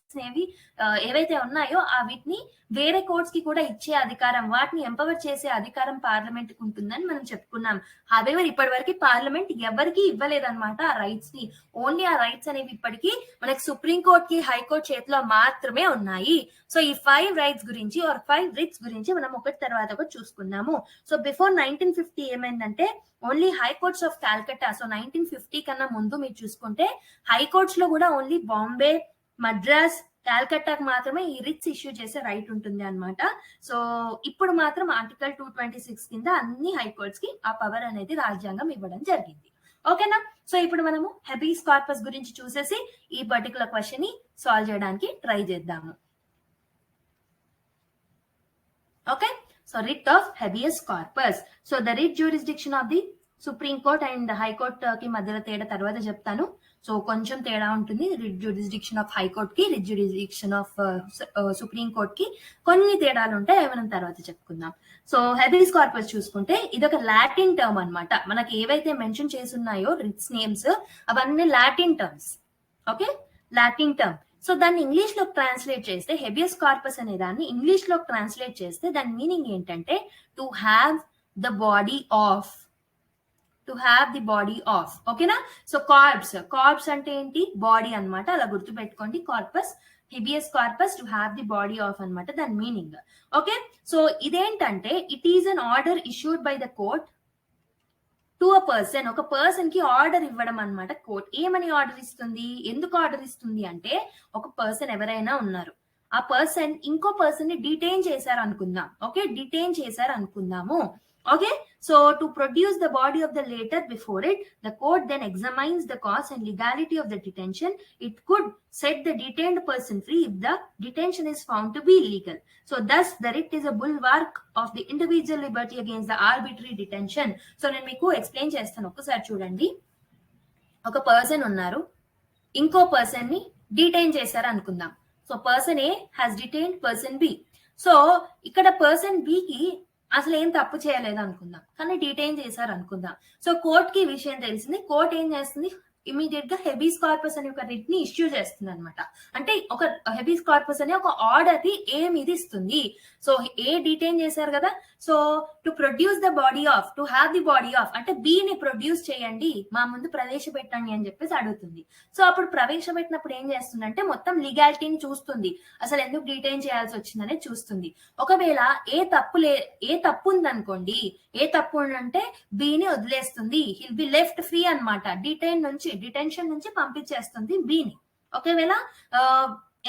ఏవైతే ఉన్నాయో ఆ వీటిని వేరే కోర్ట్స్ కి కూడా ఇచ్చే అధికారం, వాటిని ఎంపవర్ చేసే అధికారం పార్లమెంట్ కి ఉంటుందని మనం చెప్పుకున్నాం. హవెవర్ ఇప్పటి వరకు పార్లమెంట్ ఎవరికి ఇవ్వలేదన్నమాట ఆ రైట్స్ ని. ఓన్లీ ఆ రైట్స్ అనేవి ఇప్పటికీ మనకి సుప్రీం కోర్ట్ కి హైకోర్ట్ చేతిలో మాత్రమే ఉన్నాయి. సో ఈ 5 రైట్స్ గురించి ఆర్ 5 రిట్స్ గురించి మనం ఒకటి తర్వాత ఒకటి చూసుకున్నాము. సో బిఫోర్ 1950 ఏమైందంటే only high courts of Calcutta. So 1950 కన్నా ముందు మీరు చూసుకుంటే హైకోర్ట్స్ లో కూడా ఓన్లీ బాంబే, మద్రాస్, కాల్కటాకు మాత్రమే ఈ రిట్స్ ఇష్యూ చేసే రైట్ ఉంటుంది అనమాట. సో ఇప్పుడు మాత్రం ఆర్టికల్ 226 కింద అన్ని హైకోర్ట్స్ కి ఆ పవర్ అనేది రాజ్యాంగం ఇవ్వడం జరిగింది. ఓకేనా? సో ఇప్పుడు మనము హెబీస్ కార్పస్ గురించి చూసేసి ఈ పర్టికులర్ క్వశ్చన్ ని సాల్వ్ చేయడానికి ట్రై చేద్దాము. Okay, so writ of habeas corpus. So the writ jurisdiction of the supreme court and high court కి మధ్యలో తేడా తర్వాత చెప్తాను. సో కొంచెం తేడా ఉంటుంది రిట్ జ్యూరిస్డిక్షన్ ఆఫ్ హైకోర్ట్ కి, writ jurisdiction of supreme court కి కొన్ని తేడాలు ఉంటాయి, అవి మనం తర్వాత చెప్పుకుందాం. సో హెబియస్ కార్పస్ చూసుకుంటే ఇది ఒక లాటిన్ టర్మ్ అనమాట. మనకి ఏవైతే మెన్షన్ చేస్తున్నాయో రిట్స్ నేమ్స్ అవన్నీ Latin terms. Okay, Latin term. So దాన్ని ఇంగ్లీష్ లో ట్రాన్స్లేట్ చేస్తే హెబియస్ కార్పస్ అనే దాన్ని ఇంగ్లీష్ లో ట్రాన్స్లేట్ చేస్తే దాని మీనింగ్ ఏంటంటే to have the body of, to have the body of. ఓకేనా? సో కార్ప్స్ అంటే ఏంటి? బాడీ అన్నమాట. అలా గుర్తుపెట్టుకోండి. Corpus, habeas corpus, to have the body of అన్నమాట దాని మీనింగ్. ఓకే, సో ఇదేంటంటే it is an order issued by the court to a person. ఒక పర్సన్ కి ఆర్డర్ ఇవ్వడం అనమాట కోర్ట్. ఏమని ఆర్డర్ ఇస్తుంది? ఎందుకు ఆర్డర్ ఇస్తుంది అంటే ఒక పర్సన్ ఎవరైనా ఉన్నారు, ఆ పర్సన్ ఇంకో పర్సన్ ని డిటైన్ చేశారు అనుకుందాం. ఓకే, డిటైన్ చేశారు అనుకుందాము. Okay, so to produce the body of the letter before it, the court then examines the cause and legality of the detention. It could set the detained person free if the detention is found to be illegal. So thus the writ is a bulwark of the individual liberty against the arbitrary detention. So నేను మీకు explain చేస్తాను, ఒక్కసారి చూడండి. ఒక person ఉన్నారు, ఇంకో person ని detain చేశారు అనుకుందాం. So person A has detained person B. So ఇక్కడ పర్సన్ బి కి అసలు ఏం తప్పు చేయలేదు అనుకుందాం, కానీ డిటైన్ చేశారు అనుకుందాం. సో కోర్ట్ కి విషయం తెలిసింది. కోర్ట్ ఏం చేస్తుంది, ఇమీడియట్ గా హెబీస్ కార్పస్ అనే ఒక రిట్ ని ఇష్యూ చేస్తుంది అనమాట. అంటే ఒక హెబీస్ కార్పస్ అనే ఒక ఆర్డర్ ని ఏ మీద ఇస్తుంది. సో ఏ డిటైన్ చేశారు కదా, so to produce the body of, to have the body of అంటే బి ని ప్రొడ్యూస్ చేయండి, మా ముందు ప్రవేశపెట్టండి అని చెప్పేసి అడుగుతుంది. సో అప్పుడు ప్రవేశపెట్టినప్పుడు ఏం చేస్తుందంటే మొత్తం లీగాలిటీని చూస్తుంది, అసలు ఎందుకు డిటైన్ చేయాల్సి వచ్చిందనే చూస్తుంది. ఒకవేళ ఏ తప్పు ఉందనుకోండి, ఏ తప్పు అంటే బిని వదిలేస్తుంది, హిల్ బి లెఫ్ట్ ఫ్రీ అనమాట. డిటెన్షన్ నుంచి పంపించేస్తుంది బిని. ఒకవేళ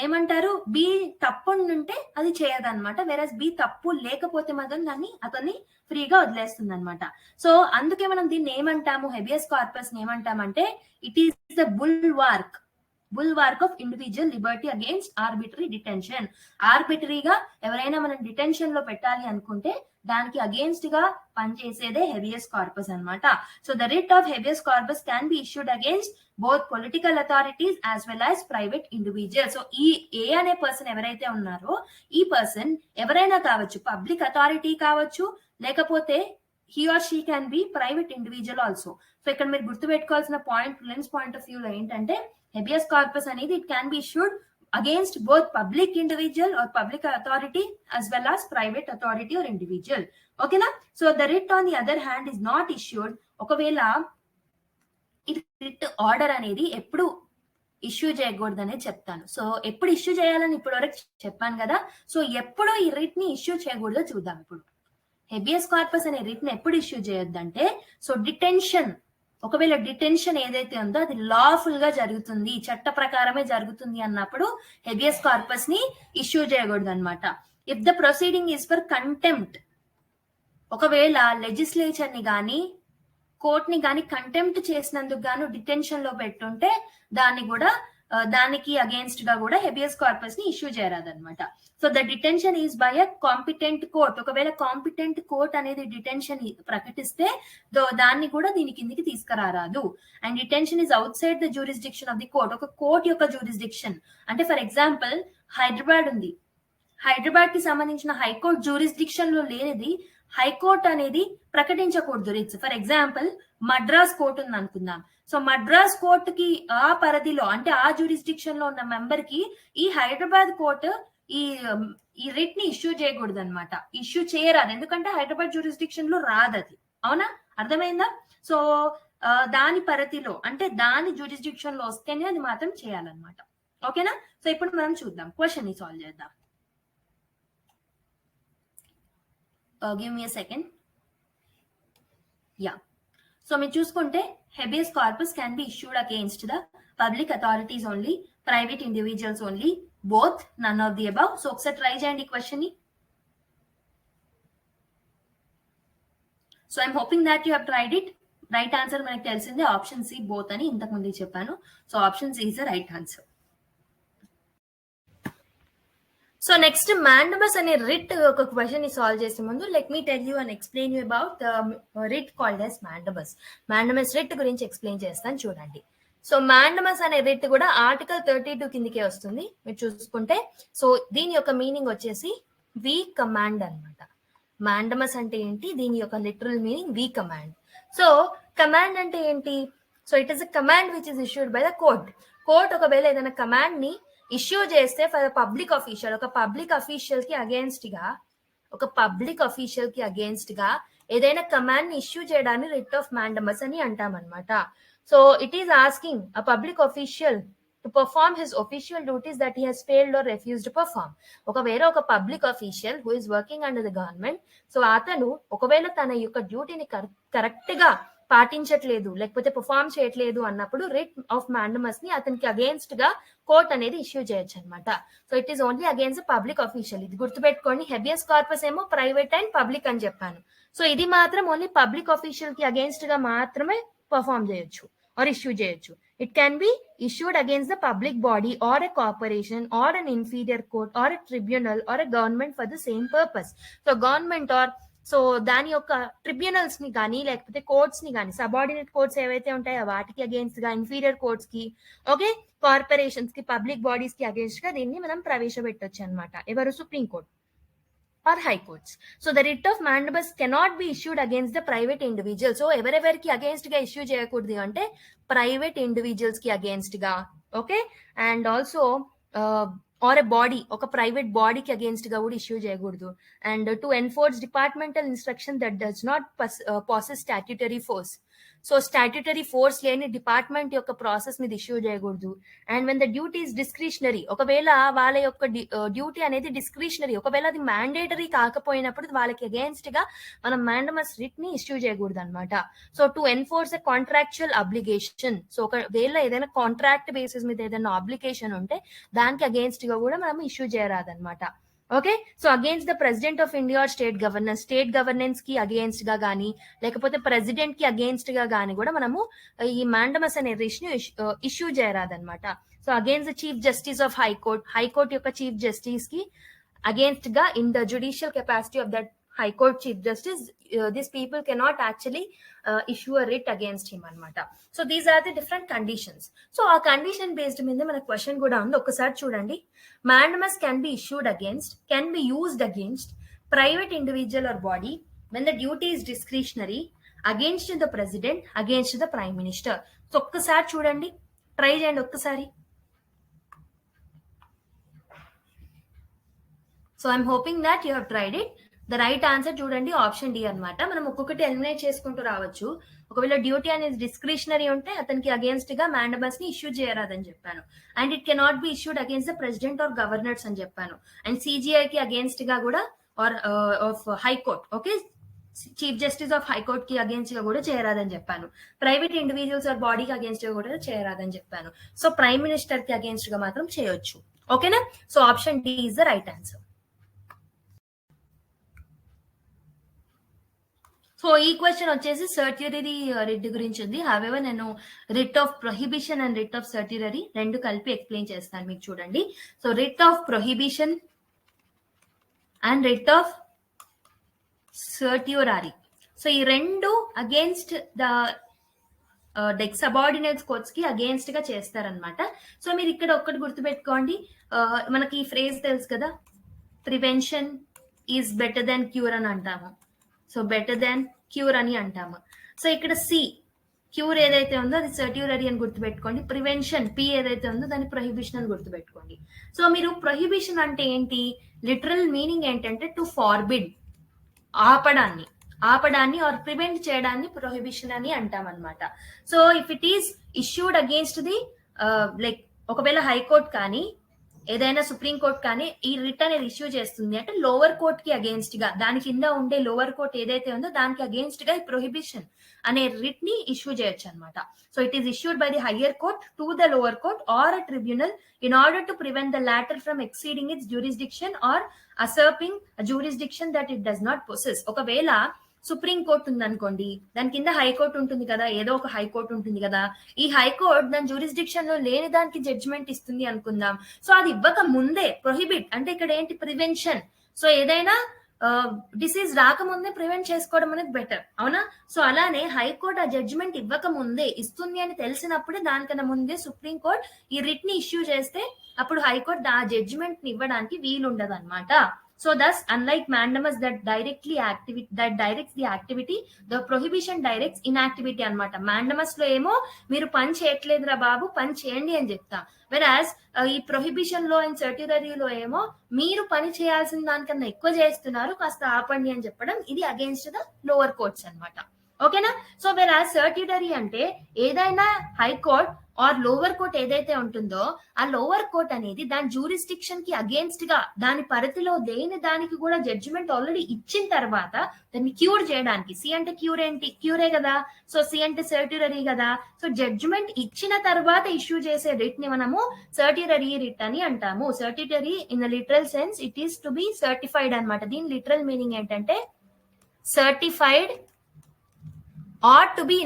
ఏమంటారు, బి తప్పు ఉంటే అది చేయదన్నమాట. వేరస్ బి తప్పు లేకపోతే మాత్రం అతన్ని ఫ్రీగా వదిలేస్తుంది అనమాట. సో అందుకే మనం దీన్ని ఏమంటాము, హెబియస్ కార్పస్ ఏమంటామంటే it is the bulwark of individual liberty against arbitrary detention. ఆర్బిటరీగా ఎవరైనా మనం డిటెన్షన్ లో పెట్టాలి అనుకుంటే దానికి అగేన్స్ట్ గా పనిచేసేదే హెబియస్ కార్పస్ అన్నమాట. So the writ of habeas corpus can be issued against both political authorities as well as private individual. So ఈ ఏ అనే పర్సన్ ఎవరైతే ఉన్నారో ఈ పర్సన్ ఎవరైనా కావచ్చు, పబ్లిక్ అథారిటీ కావచ్చు, లేకపోతే he or she can be private individual also. So ఇక్కడ మీరు గుర్తుపెట్టుకోవాల్సిన point, prelims point of view లో ఏంటంటే హెబియస్ కార్పస్ అనేది it can be issued against both public individual or public authority as well as private authority or individual. Okay na? So the writ on the other hand is not issued. ఒకవేళ ఈ writ order అనేది ఎప్పుడు issue చేయకూడదనే చెప్తాను. So ఎప్పుడు issue చేయాలని ఇప్పటివరకు చెప్పాను కదా. సో ఎప్పుడు ఈ రిట్ ని ఇష్యూ చేయకూడదో చూద్దాం. ఇప్పుడు హెబియస్ కార్పస్ అనే రిట్ ని ఎప్పుడు ఇష్యూ చేయొద్దంటే, సో డిటెన్షన్, ఒకవేళ డిటెన్షన్ ఏదైతే ఉందో అది లాఫుల్ గా జరుగుతుంది, చట్ట ప్రకారమే జరుగుతుంది అన్నప్పుడు హెబియస్ కార్పస్ ని ఇష్యూ చేయకూడదు అనమాట. If the proceeding is for contempt, ఒకవేళ లెజిస్లేచర్ ని గాని కోర్ట్ ని గాని కంటెంప్ట్ చేసినందుకు గాను డిటెన్షన్ లో పెట్టుంటే దానికి అగేన్స్ట్ గా కూడా హెబియస్ కార్పస్ ని ఇష్యూ చేయరాదన్నమాట. So the detention is by a competent court. ఒకవేళ కాంపిటెంట్ కోర్ట్ అనేది డిటెన్షన్ ప్రకటిస్తే దాన్ని కూడా దీని కిందికి తీసుకురారాదు. And detention is outside the jurisdiction of the court. ఒక కోర్ట్ యొక్క జ్యూరిస్డిక్షన్ అంటే ఫర్ ఎగ్జాంపుల్ హైదరాబాద్ ఉంది, హైదరాబాద్ కి సంబంధించిన హైకోర్టు జ్యూరిస్డిక్షన్ లో లేనిది హైకోర్టు అనేది ప్రకటించకూడదు రిట్స్. ఫర్ ఎగ్జాంపుల్ మద్రాస్ కోర్టు ఉంది అనుకుందాం. సో మద్రాస్ కోర్టుకి ఆ పరిధిలో అంటే ఆ జ్యూరిస్డిక్షన్ లో ఉన్న మెంబర్ కి ఈ హైదరాబాద్ కోర్టు ఈ రిట్ ని ఇష్యూ చేయకూడదు అనమాట. ఇష్యూ చేయరాదు, ఎందుకంటే హైదరాబాద్ జ్యూరిస్డిక్షన్ లో రాదది. అవునా, అర్థమైందా? సో దాని పరిధిలో అంటే దాని జ్యూరిస్డిక్షన్ లో వస్తేనే అది మాత్రం చేయాలన్నమాట. ఓకేనా? సో ఇప్పుడు మనం చూద్దాం, క్వశ్చన్ ని సాల్వ్ చేద్దాం. Give me a second. Yeah. So మీరు చూసుకుంటే habeas corpus can be issued against the public authorities only, private individuals only, both, none of the above. So ఒకసారి ట్రై చేయండి క్వశ్చన్ ని. So I'm hoping that you have tried it. Right answer మనకు తెలిసిందే option C, both అని ఇంతకు ముందు చెప్పాను. So option C is the right answer. So next mandamus అనే రిట్ ఒక క్వశ్చన్ ని సాల్వ్ చేసే ముందు let me tell you and explain you about writ called as mandamus. Mandamus writ గురించి ఎక్స్ప్లెయిన్ చేస్తాను చూడండి. సో మ్యాండమస్ అనే రిట్ కూడా ఆర్టికల్ 32 కిందకే వస్తుంది మీరు చూసుకుంటే. సో దీని యొక్క మీనింగ్ వచ్చేసి వి కమాండ్ అనమాట. మ్యాండమస్ అంటే ఏంటి, దీని యొక్క లిటరల్ మీనింగ్ వి కమాండ్. సో కమాండ్ అంటే ఏంటి? So it is a command which is issued by the court. Court ఒకవేళ ఏదైనా కమాండ్ ని ఇష్యూ చేస్తే ఫర్ పబ్లిక్ అఫీషియల్, ఒక పబ్లిక్ అఫీషియల్ కి అగేన్స్ట్ గా ఏదైనా కమాండ్ ని ఇష్యూ చేయడాన్ని రిట్ ఆఫ్ మ్యాండమస్ అని అంటామన్నమాట. So it is asking a public official to perform his official duties that he has failed or refused perform. ఒకవేళ ఒక public official who is working under the government, so అతను ఒకవేళ తన యొక్క డ్యూటీని correct గా పాటించట్లేదు లేకపోతే పర్ఫామ్ చేయట్లేదు అన్నప్పుడు రిట్ ఆఫ్ మ్యాండమస్ ని అతనికి అగేన్స్ట్ గా కోర్ట్ అనేది ఇష్యూ చేయొచ్చు అనమాట. So it is only against public official. ఇది గుర్తుపెట్టుకోండి, హెబియస్ కార్పస్ ఏమో ప్రైవేట్ అండ్ పబ్లిక్ అని చెప్పాను. సో ఇది మాత్రం ఓన్లీ పబ్లిక్ అఫీషియల్ కి అగేన్స్ట్ గా మాత్రమే పర్ఫామ్ చేయొచ్చు ఆర్ ఇష్యూ చేయొచ్చు. It can be issued against the public body or a corporation or an inferior court or a tribunal or a government for the same purpose. So government or so దాని యొక్క tribunals ని కానీ లేకపోతే courts ని కానీ, subordinate courts ఏవైతే ఉంటాయో వాటికి అగేన్స్ట్ గా, ఇన్ఫీరియర్ కోర్ట్స్ కి, ఓకే, కార్పొరేషన్స్ కి, పబ్లిక్ బాడీస్ కి అగేన్స్ట్ గా దీన్ని మనం ప్రవేశపెట్టొచ్చు అనమాట. ఎవరు? Supreme court or high courts. So the writ of mandamus cannot be issued against the private individual. So ఎవరెవరికి అగేన్స్ట్ గా ఇష్యూ చేయకూడదు అంటే ప్రైవేట్ ఇండివిజువల్స్ కి అగేన్స్ట్ గా, okay, and also or a body, ఒక ప్రైవేట్ బాడీకి అగేన్స్ట్ గా కూడా ఇష్యూ చేయకూడదు. And to enforce departmental instruction that does not passes statutory force. So statutory force లేని డిపార్ట్మెంట్ యొక్క ప్రాసెస్ మీద ఇష్యూ చేయకూడదు. And when the duty is discretionary, ఒకవేళ వాళ్ళ యొక్క డ్యూటీ అనేది డిస్క్రిషనరీ, ఒకవేళ అది మ్యాండేటరీ కాకపోయినప్పుడు వాళ్ళకి అగేన్స్ట్ గా మనం మ్యాండమస్ రిట్ ని ఇష్యూ చేయకూడదు అనమాట. So to enforce a contractual obligation, so ఒకవేళ ఏదైనా కాంట్రాక్ట్ బేసిస్ మీద ఏదైనా అబ్లికేషన్ ఉంటే దానికి అగేన్స్ట్ గా కూడా మనం ఇష్యూ చేయరాదనమాట. Okay, so against the president of India or state governance, state governance కి అగేన్స్ట్ గా గానీ లేకపోతే ప్రెసిడెంట్ కి అగేన్స్ట్ గా గానీ కూడా మనము ఈ మ్యాండమస్ అనే రిట్ ని ఇష్యూ చేయరాదనమాట. So against the chief justice of high court, high court యొక్క చీఫ్ జస్టిస్ కి అగేన్స్ట్ గా in the judicial capacity of that High Court Chief Justice, these people cannot actually issue a writ against him anamata. So these are the different conditions. So a condition based మీద మన question కూడా ఉంది, ఒకసారి చూడండి. Mandamus can be issued against, can be used against private individual or body when the duty is discretionary, against the president, against the prime minister. So ఒక్కసారి చూడండి, try చేయండి ఒక్కసారి. So I'm hoping that you have tried it. The right answer చూడండి option D అనమాట. మనం ఒక్కొక్కటి eliminate చేసుకుంటూ రావచ్చు. ఒకవేళ డ్యూటీ అనేది డిస్క్రిషనరీ ఉంటే అతనికి అగేన్స్ట్ గా మ్యాండమస్ ని ఇష్యూ చేయరాదని చెప్పాను. And it cannot be issued against the president or governors అని చెప్పాను. అండ్ సిజిఐ కి అగేన్స్ట్ గా కూడా or of high court, okay, chief justice of high court కి అగేన్స్ట్ గా కూడా చేయరాదని చెప్పాను. ప్రైవేట్ ఇండివిజువల్స్ ఆర్ బాడీకి అగేన్స్ట్ గా కూడా చేయరాదని చెప్పాను. సో ప్రైమ్ మినిస్టర్ కి అగేన్స్ట్ గా మాత్రం చేయొచ్చు. ఓకేనా? So option D is the right answer. So ఈ క్వశ్చన్ వచ్చేసి సర్ట్యురరీ రిట్ గురించి ఉంది. హవెవర్ నేను writ of prohibition and writ of certiorari రెండు కలిపి ఎక్స్ప్లెయిన్ చేస్తాను మీకు. చూడండి, so writ of prohibition and writ of certiorari, so ఈ రెండు అగేన్స్ట్ ద సబార్డినేట్స్ కోర్ట్స్ కి అగేన్స్ట్ గా చేస్తారనమాట. సో మీరు ఇక్కడ ఒక్కటి గుర్తుపెట్టుకోండి, మనకి ఈ ఫ్రేజ్ తెలుసు కదా, prevention is better than cure అని అంటాము. సో బెటర్ దాన్ క్యూర్ అని అంటాము. సో ఇక్కడ సి క్యూర్ ఏదైతే ఉందో అది సర్ట్యురరీ అని గుర్తుపెట్టుకోండి. ప్రివెన్షన్ పి ఏదైతే ఉందో దాన్ని ప్రొహిబిషన్ అని గుర్తుపెట్టుకోండి. సో మీరు ప్రొహిబిషన్ అంటే ఏంటి, లిటరల్ మీనింగ్ ఏంటంటే టు ఫార్బిడ్, ఆపడాన్ని ఆర్ ప్రివెంట్ చేయడాన్ని ప్రొహిబిషన్ అని అంటాం అనమాట. So if it is issued against the like ఒకవేళ హైకోర్ట్ కానీ ఏదైనా సుప్రీం కోర్ట్ కానీ ఈ రిట్ అనేది ఇష్యూ చేస్తుంది అంటే లోవర్ కోర్ట్ కి అగేన్స్ట్ గా, దాని కింద ఉండే లోవర్ కోర్ట్ ఏదైతే ఉందో దానికి అగేన్స్ట్ గా ఈ ప్రొహిబిషన్ అనే రిట్ ని ఇష్యూ చేయొచ్చు అనమాట. So it is issued by the higher court to the lower court or a tribunal in order to prevent the latter from exceeding its jurisdiction or usurping a jurisdiction that it does not possess. ఒకవేళ supreme court ఉందనుకోండి, దాని కింద high court ఉంటుంది కదా, ఏదో ఒక high court ఉంటుంది కదా, ఈ హైకోర్టు దాని జ్యూరిస్డిక్షన్ లో లేని దానికి జడ్జిమెంట్ ఇస్తుంది అనుకుందాం. సో అది ఇవ్వక ముందే ప్రొహిబిట్ అంటే ఇక్కడ ఏంటి, ప్రివెన్షన్. సో ఏదైనా డిసీజ్ రాకముందే ప్రివెంట్ చేసుకోవడం అనేది బెటర్, అవునా? సో అలానే హైకోర్టు ఆ జడ్జిమెంట్ ఇవ్వక ముందే ఇస్తుంది అని తెలిసినప్పుడే దానికన్నా ముందే సుప్రీం కోర్ట్ ఈ రిట్ ని ఇష్యూ చేస్తే అప్పుడు హైకోర్టు ఆ జడ్జిమెంట్ ని ఇవ్వడానికి వీలుండదు అనమాట. So thus, unlike mandamus that directs the activity, the prohibition directs inactivity అనమాట. mandamus లో ఏమో మీరు పని చేయట్లేదురా బాబు, పని చేయండి అని చెప్తా. whereas ఈ ప్రొహిబిషన్ లో అండ్ సర్ట్యురరీలో ఏమో మీరు పని చేయాల్సిన దానికన్నా ఎక్కువ చేస్తున్నారు, కాస్త ఆపండి అని చెప్పడం. ఇది అగేన్స్ట్ ద లోవర్ కోర్ట్స్ అనమాట. ఓకేనా. సో వేర్ యాజ్ సర్ట్యుటరీ అంటే ఏదైనా హైకోర్ట్ ఆర్ లోవర్ కోర్ట్ ఏదైతే ఉంటుందో ఆ లోవర్ కోర్ట్ అనేది దాని జ్యూరిస్డిక్షన్ కి అగేన్స్ట్ గా దాని పరిధిలో దేని దానికి కూడా జడ్జిమెంట్ ఆల్రెడీ ఇచ్చిన తర్వాత దాన్ని క్యూర్ చేయడానికి, సి అంటే క్యూర్ ఏంటి, క్యూరే కదా, సో సి అంటే సర్ట్యుటరీ కదా, సో జడ్జిమెంట్ ఇచ్చిన తర్వాత ఇష్యూ చేసే రిట్ ని మనము సర్ట్యుటరీ రిట్ అని అంటాము. Certiorari in the literal sense it is to be certified అనమాట. దీని లిటరల్ మీనింగ్ ఏంటంటే certified or to be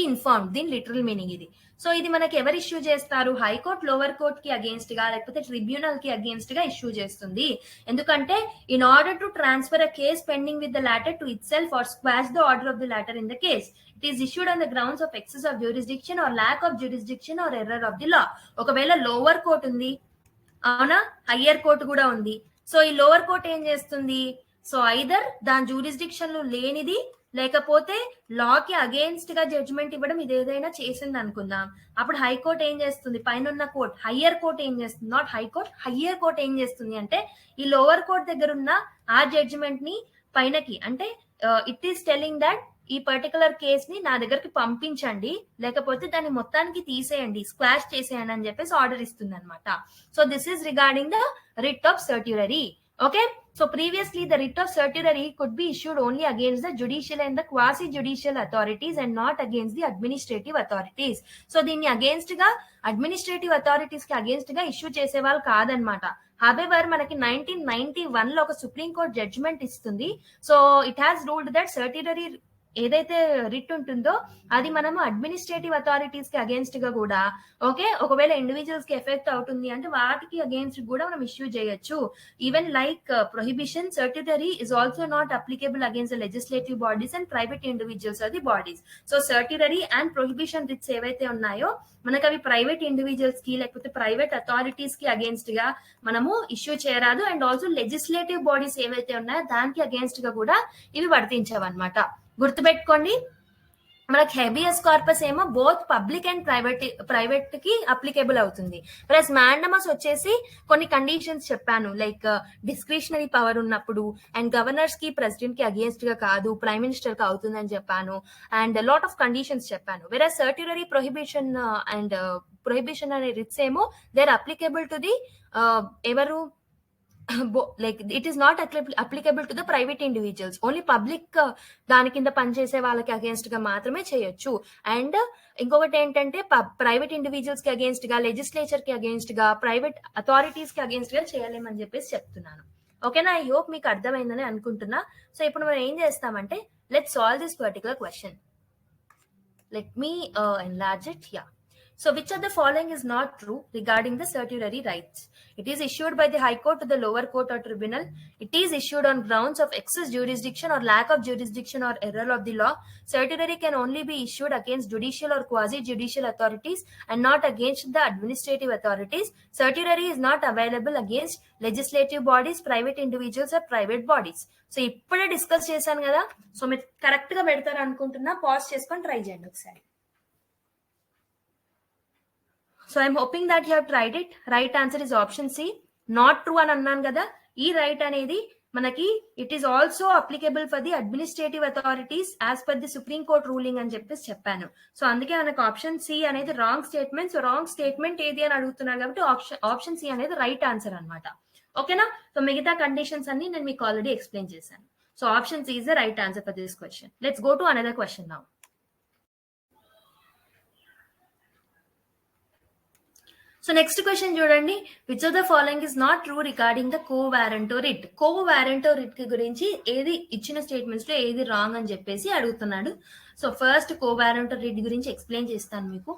informed దీని లిటరల్ మీనింగ్ ఇది. సో ఇది మనకి ఎవరు ఇష్యూ చేస్తారు, హైకోర్ట్ లోవర్ కోర్ట్ కి అగేన్స్ట్ గా లేకపోతే ట్రిబ్యునల్ కి అగేన్స్ట్ గా ఇష్యూ చేస్తుంది. ఎందుకంటే in order to transfer a case pending with the latter to itself or squash the order of the latter in the case, it is issued on the grounds of excess of jurisdiction or lack of jurisdiction or error of the law. ఒకవేళ lower court ఉంది, అవునా, higher court కూడా ఉంది. So ఈ lower court ఏం చేస్తుంది, so either దాని jurisdiction లో లేనిది లేకపోతే లాకి అగేన్స్ట్ గా జడ్జిమెంట్ ఇవ్వడం ఇది ఏదైనా చేసింది అనుకుందాం, అప్పుడు హైకోర్ట్ ఏం చేస్తుంది, పైన కోర్ట్ హయ్యర్ కోర్ట్ ఏం చేస్తుంది, నాట్ హైకోర్ట్, హయ్యర్ కోర్ట్ ఏం చేస్తుంది అంటే ఈ లోవర్ కోర్ట్ దగ్గర ఉన్న ఆ జడ్జిమెంట్ ని పైనకి, అంటే ఇట్ ఈస్ టెలింగ్ దట్ ఈ పర్టికులర్ కేస్ ని నా దగ్గరికి పంపించండి లేకపోతే దాన్ని మొత్తానికి తీసేయండి, స్క్వాష్ చేసేయండి అని చెప్పేసి ఆర్డర్ ఇస్తుంది అనమాట. So this is regarding the writ of certiorari. Okay, so previously the writ of certiorari could be issued only against the judicial and the quasi-judicial authorities and not against the administrative authorities. So దీన్ని against గా administrative authorities కి against గా issue చేసే వాళ్ళు కాదనమాట. However మనకి 1991 లో ఒక సుప్రీం కోర్ట్ జడ్జిమెంట్ ఇస్తుంది. So it has ruled that certiorari ఏదైతే రిట్ ఉంటుందో అది మనము అడ్మినిస్ట్రేటివ్ అథారిటీస్ కి అగేన్స్ట్ గా కూడా, ఓకే, ఒకవేళ ఇండివిజువల్స్ కి ఎఫెక్ట్ అవుతుంది అంటే వాటికి అగేన్స్ట్ కూడా మనం ఇష్యూ చేయొచ్చు. Even like prohibition, certiorari is also not applicable against the legislative bodies and private individuals or the bodies. So certiorari and prohibition writs ఏవైతే ఉన్నాయో మనకు అవి ప్రైవేట్ ఇండివిజువల్స్ కి లేకపోతే ప్రైవేట్ అథారిటీస్ కి అగేన్స్ట్ గా మనము ఇష్యూ చేయరాదు. అండ్ ఆల్సో లెజిస్లేటివ్ బాడీస్ ఏవైతే ఉన్నాయో దానికి అగేన్స్ట్ గా కూడా ఇవి వర్తించవన్నమాట. గుర్తుపెట్టుకోండి, మనకి హెబియస్ కార్పస్ ఏమో బోత్ పబ్లిక్ అండ్ ప్రైవేట్ కి అప్లికేబుల్ అవుతుంది. ప్లస్ మ్యాండమస్ వచ్చేసి కొన్ని కండిషన్స్ చెప్పాను, లైక్ డిస్క్రిషనరీ పవర్ ఉన్నప్పుడు అండ్ గవర్నర్స్ కి ప్రెసిడెంట్ కి అగేన్స్ట్ గా కాదు, ప్రైమ్ మినిస్టర్ కి అవుతుందని చెప్పాను అండ్ లాట్ ఆఫ్ కండిషన్స్ చెప్పాను. వేరే సర్ట్యుటరీ ప్రొహిబిషన్ అండ్ ప్రొహిబిషన్ అనే రిట్స్ ఏమో they are applicable to the ఎవరు, like it is not applicable to the private individuals, only public దాని కింద పనిచేసే వాళ్ళకి అగేన్స్ట్ గా మాత్రమే చేయొచ్చు. అండ్ ఇంకొకటి ఏంటంటే ప్రైవేట్ ఇండివిజువల్స్ కి అగేన్స్ట్ గా, లెజిస్లేచర్ కి అగేన్స్ట్ గా, ప్రైవేట్ అథారిటీస్ కి అగేన్స్ట్ గా చేయలేమని చెప్పేసి చెప్తున్నాను. ఓకేనా, ఐ హోప్ మీకు అర్థమైందని అనుకుంటున్నా. సో ఇప్పుడు మనం ఏం చేస్తామంటే let's solve this particular question. Let me enlarge it. Yeah. So which of the following is not true regarding the certiorari rights? It is issued by the High Court to the lower court or tribunal. It is issued on grounds of excess jurisdiction or lack of jurisdiction or error of the law. Certiorari can only be issued against judicial or quasi-judicial authorities and not against the administrative authorities. Certiorari is not available against legislative bodies, private individuals or private bodies. So ఇప్పుడే discuss చేశాను కదా, so మీరు correct గా పెడతారు అనుకుంటున్నా, pause చేసుకొని try చేయండి ఒకసారి. So I'm hoping that you have tried it. Right answer is option C. Not true అని అన్నాను కదా, ఈ రైట్ అనేది మనకి it is also applicable for the administrative authorities as per the supreme court ruling అని చెప్పేసి చెప్పాను. సో అందుకే మనకు ఆప్షన్ సి అనేది wrong statement. So wrong statement ఏది అని అడుగుతున్నారు కాబట్టి ఆప్షన్ సి అనేది రైట్ ఆన్సర్ అనమాట. ఓకేనా, సో మిగతా కండిషన్స్ అన్ని నేను మీకు ఆల్రెడీ ఎక్స్ప్లెయిన్ చేశాను. So option C is the right answer for this question. Let's go to another question now. So next question చూడండి, which of the following is not true regarding the quo warranto writ. Quo warranto writ కి గురించి ఏది ఇచ్చిన statements లో ఏది wrong అని చెప్పేసి అడుగుతున్నాడు. సో ఫస్ట్ కో-వారెంటో రిట్ గురించి ఎక్స్ప్లెయిన్ చేస్తాను మీకు.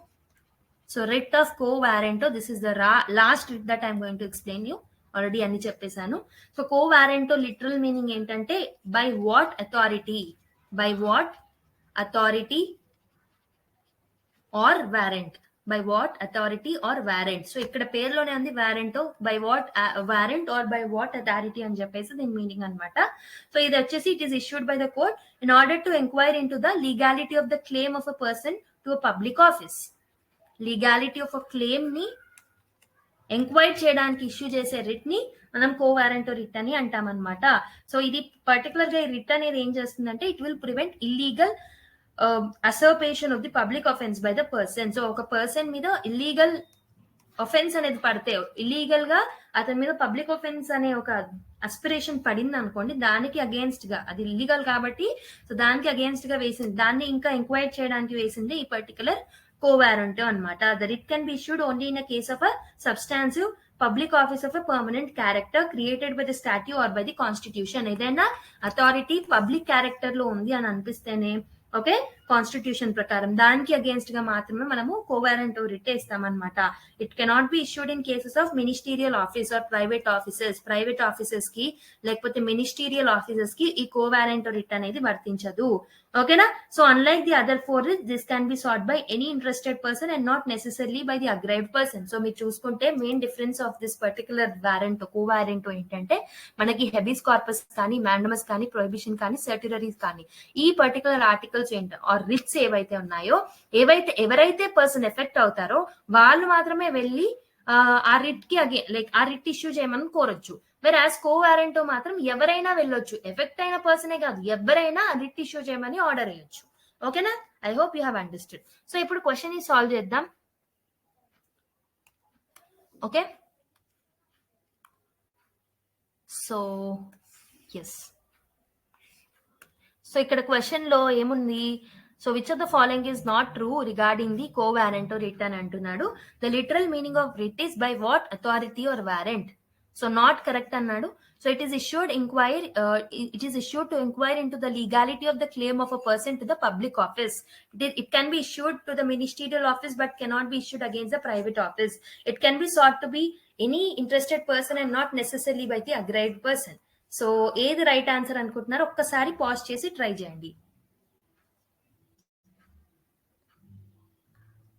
So writ of quo warranto, this is the last writ that I'm going to explain you. Already అన్ని చెప్పేశాను. సో కో-వారెంటో లిటరల్ మీనింగ్ ఏంటంటే by what authority, by what authority or warrant, by what authority or warrant. So ఇక్కడ పేరులోనే ఉంది warrant, by what warrant or by what authority అని చెప్పేసి దీని meaning అనమాట. సో ఇది వచ్చేసి it is issued by the court in order to enquire in to the legality of the claim of a person to a public office. Legality of a claim ని enquire చేయడానికి issue చేసే writ ని మనం కోవారెంట్ writ అని అంటాం అనమాట. So ఇది particular గా రిట్ అనేది ఏం చేస్తుందంటే it will prevent illegal usurpation of the public offense by the person. So ఒక పర్సన్ మీద ఇల్లీగల్ అఫెన్స్ అనేది పడితే, ఇల్లీగల్ గా అతని మీద పబ్లిక్ అఫెన్స్ అనే ఒక అస్పిరేషన్ పడింది అనుకోండి, దానికి అగేన్స్ట్ గా, అది ఇల్లీగల్ కాబట్టి సో దానికి అగేన్స్ట్ గా వేసింది, దాన్ని ఇంకా ఎంక్వైరీ చేయడానికి వేసింది ఈ పర్టికులర్ కోవారెంట్ అనమాట. The writ can be issued only in a case of a substantive public office of a permanent character created by the statute or by the constitution. ఏదైనా అథారిటీ పబ్లిక్ క్యారెక్టర్ లో ఉంది అని అనిపిస్తేనే, okay, constitution ప్రకారం దానికి against గా మాత్రమే మనము quo warranto writ ఇస్తామన్నమాట. It cannot be issued in cases of ministerial office or private offices. Private offices కి లేకపోతే మినిస్టీరియల్ ఆఫీసెస్ కి ఈ కోవారెంట్ రిట్ అనేది వర్తించదు. ఓకేనా? So unlike the other four this can be sought by any interested person and not necessarily by the aggrieved person. So మీరు చూసుకుంటే main difference of this particular warrant quo warranto ఏంటంటే మనకి habeas corpus కానీ, mandamus కానీ, prohibition కానీ, certioraris కానీ, ఈ particular articles ఏంటో ఆర్ రిట్స్ ఏవైతే ఉన్నాయో, ఎవరైతే పర్సన్ ఎఫెక్ట్ అవుతారో వాళ్ళు మాత్రమే వెళ్ళి ఆ రిట్ కి ఆ రిట్ ఇష్యూ చేయమని కోరొచ్చు. వెర్ యాజ్ కోవారెంట్ మాత్రం ఎవరైనా వెళ్ళొచ్చు, ఎఫెక్ట్ అయిన పర్సనే కాదు, ఎవరైనా రిట్ ఇష్యూ చేయమని ఆర్డర్ వేయొచ్చు. ఓకేనా? I hope you have understood. So ఇప్పుడు క్వశ్చన్ ని సాల్వ్ చేద్దాం. ఓకే, సో ఎస్, సో ఇక్కడ క్వశ్చన్ లో ఏముంది? So which of the following is not true regarding the quo warranto writ అని అంటున్నాడు. The literal meaning of writ is by what authority or warrant. So not correct అన్నాడు. So it is issued to inquire into the legality of the claim of a person to the public office. It can be issued to the ministerial office but cannot be issued against the private office. It can be sought to be any interested person and not necessarily by the aggrieved person. So ఏది right answer అనుకుంటున్నారు? ఒక్కసారి pause చేసి try చేయండి.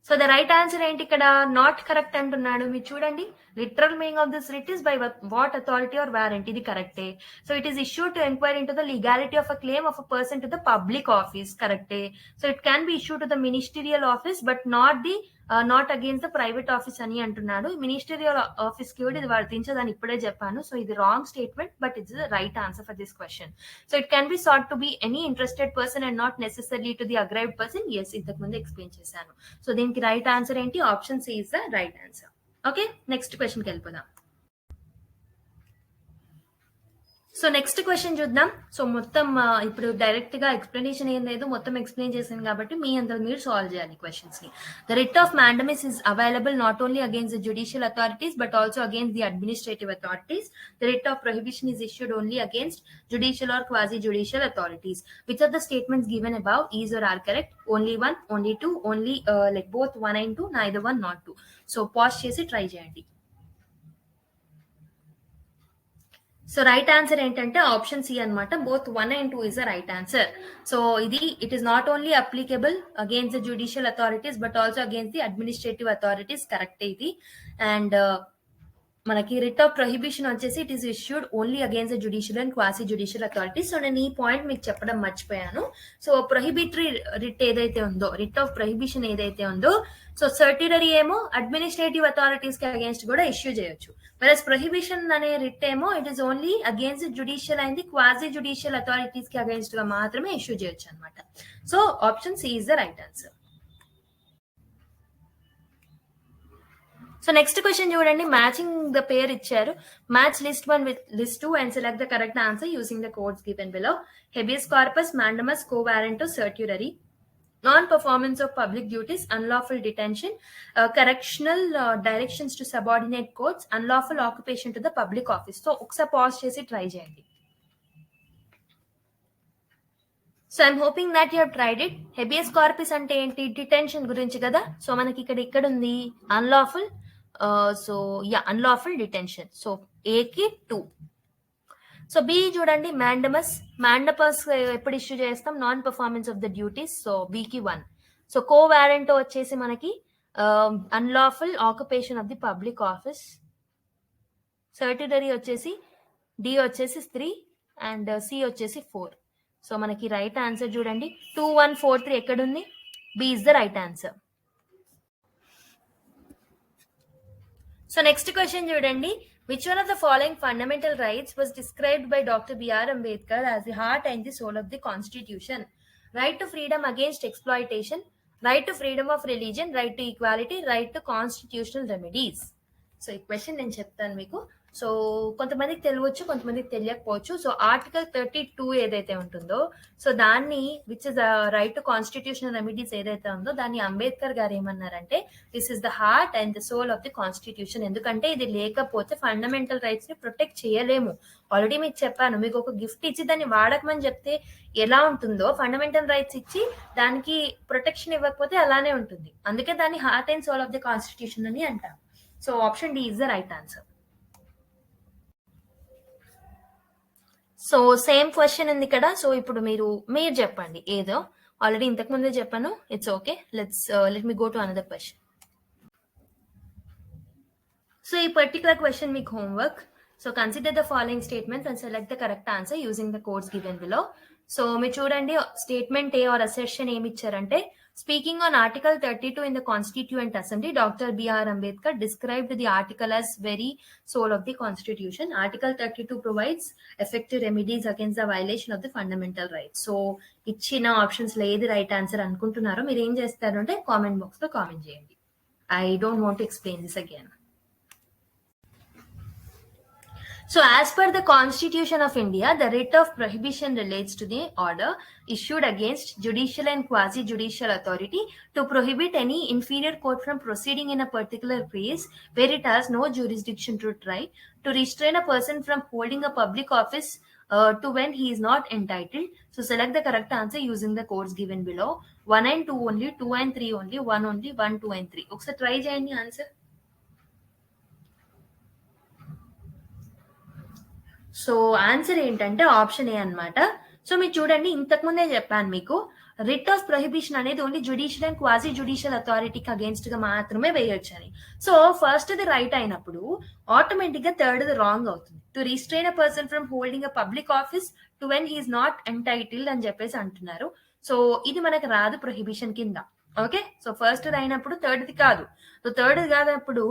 So the right answer ఏంటి? ఇక్కడ not correct అంటున్నాడు. మీరు చూడండి, literal meaning of this writ is by what authority or warrant. ఇది కరెక్టే. So it is issued to enquiry into the legality of a claim of a person to the public office. కరెక్టే. So it can be issued to the ministerial office but not against the private office అని అంటున్నాడు. Ministerial office కి కూడా ఇది వర్తించదని ఇప్పుడే చెప్పాను. So ఇది wrong statement but it's the right answer for this question. So it can be sought to be any interested person and not necessary to the aggrieved person. Yes, ఇంతకు ముందు explain చేశాను. So దీనికి right answer ఏంటి? Option C is the right answer. Okay, next క్వశ్చన్కి వెళ్ళిపోదాం. So next question చూద్దాం. So మొత్తం ఇప్పుడు డైరెక్ట్ గా ఎక్స్ప్లెనేషన్ ఏం లేదు, మొత్తం ఎక్స్ప్లెయిన్ చేసాను కాబట్టి మీ అందరూ మీరు సాల్వ్ చేయాలి క్వశ్చన్స్ ని. The writ of mandamus is available not only against the judicial authorities but also against the administrative authorities. The writ of prohibition is issued only against judicial or quasi-judicial authorities. Which of the statements given above is or are correct? Only one, only two, only like both 1 and 2, neither 1 not 2. So pause చేసి try చేయండి. So right answer ఏంటంటే option C అనమాట. Both 1 and 2 is the right answer. So ఇది it is not only applicable against the judicial authorities but also against the administrative authorities. Correct ఇది. And మనకి writ of prohibition వచ్చేసి it is issued only against the judicial and quasi judicial authorities. So నేను ఈ point మీకు చెప్పడం మర్చిపోయాను. So prohibitory writ ఏదైతే ఉందో, రిట్ ఆఫ్ ప్రొహిబిషన్ ఏదైతే ఉందో, సో సర్టిలరీ ఏమో అడ్మినిస్ట్రేటివ్ అథారిటీస్ కి అగేన్స్ట్ కూడా ఇష్యూ చేయొచ్చు. వెరస్ ప్రొహిబిషన్ అనే రిట్ ఏమో it is only against judicial and the quasi judicial authorities కి అగేన్స్ట్ గా మాత్రమే ఇష్యూ చేయొచ్చు అనమాట. So option C is the right answer. So next question చూడండి. మ్యాచింగ్ ద పేర్ ఇచ్చారు. Match list 1 with list 2 and select the correct answer using the codes given below. Habeas corpus, mandamus, covarento, certiorari, non-performance of public duties, unlawful detention, correctional directions to subordinate courts, unlawful occupation to the public office. So ఒకసారి pause చేసి try చేయండి. So I'm hoping that you have tried it. Habeas corpus అంటే ఏంటి? Detention గురించి కదా. So మనకి ఇక్కడ ఉంది unlawful. So yeah, unlawful detention. So ఏకి 2. సో బి చూడండి, మ్యాండమస్. మ్యాండమస్ ఎప్పుడు ఇష్యూ చేస్తాం? Non performance of the duties. So బికి 1. సో కోవారెంటో వచ్చేసి మనకి unlawful occupation of the public office. Certiorari వచ్చేసి డి వచ్చేసి 3 అండ్ సి వచ్చేసి 4. సో మనకి రైట్ ఆన్సర్ చూడండి 2, 1, 4, 3 ఎక్కడుంది? B is the right answer. So next question చూడండి. Which one of the following fundamental rights was described by Dr. B.R. Ambedkar as the heart and the soul of the Constitution? Right to freedom against exploitation, right to freedom of religion, right to equality, right to constitutional remedies. So ఈ question నేను చెప్తాను మీకు. So కొంతమందికి తెలియవచ్చు, కొంతమందికి తెలియకపోవచ్చు. So article 32 ఏదైతే ఉంటుందో, so దాన్ని which is right to constitutional remedies ఏదైతే ఉందో దాన్ని అంబేద్కర్ గారు ఏమన్నారంటే this is the heart and the soul of the constitution. ఎందుకంటే ఇది లేకపోతే ఫండమెంటల్ రైట్స్ ని ప్రొటెక్ట్ చేయలేము. ఆల్రెడీ మీకు చెప్పాను, మీకు ఒక గిఫ్ట్ ఇచ్చి దాన్ని వాడకమని చెప్తే ఎలా ఉంటుందో, ఫండమెంటల్ రైట్స్ ఇచ్చి దానికి ప్రొటెక్షన్ ఇవ్వకపోతే అలానే ఉంటుంది. అందుకే దాన్ని heart and soul of the constitution అని అంటాం. So option D is the right answer. So same question ఉంది ఇక్కడ. సో ఇప్పుడు మీరు చెప్పండి ఏదో. ఆల్రెడీ ఇంతకు ముందే చెప్పాను. It's okay. Let me go to another question. So ఈ పర్టికులర్ క్వశ్చన్ మీకు homework. So consider the following statements and select the correct answer using the codes given below. So మీరు చూడండి, స్టేట్మెంట్ ఏ ఆర్ అసెర్షన్ ఏమి ఇచ్చారంటే, speaking on Article 32 in the Constituent Assembly, Dr. B.R. Ambedkar described the article as very soul of the Constitution. Article 32 provides effective remedies against the violation of the fundamental rights. So ఇచ్చిన options లో ఏది right answer అనుకుంటున్నారో మీరు ఏం చేస్తారు అంటే comment box లో comment చేయండి. I don't want to explain this again. So as per the Constitution of India, the writ of prohibition relates to the order issued against judicial and quasi-judicial authority to prohibit any inferior court from proceeding in a particular case where it has no jurisdiction to try, to restrain a person from holding a public office to when he is not entitled. So select the correct answer using the codes given below. 1 and 2 only, 2 and 3 only, 1 only, 1, 2 and 3. ఒకసారి try చేయండి answer. So answer ఏంటంటే option A అన్నమాట. So మీరు చూడండి, ఇంతకు ముందే చెప్పాను మీకు, రిట్ ఆఫ్ ప్రొహిబిషన్ అనేది only judicial and quasi judicial అథారిటీకి అగేన్స్ట్ గా మాత్రమే వేయొచ్చు అని. సో ఫస్ట్ ది రైట్ అయినప్పుడు ఆటోమేటిక్ గా థర్డ్ ది రాంగ్ అవుతుంది. To restrain a person from holding a public office to when he is not entitled అని చెప్పేసి అంటున్నారు. సో ఇది మనకు రాదు ప్రొహిబిషన్ కింద. ఓకే, సో ఫస్ట్ అయినప్పుడు థర్డ్ ది కాదు. సో థర్డ్ కాదప్పుడు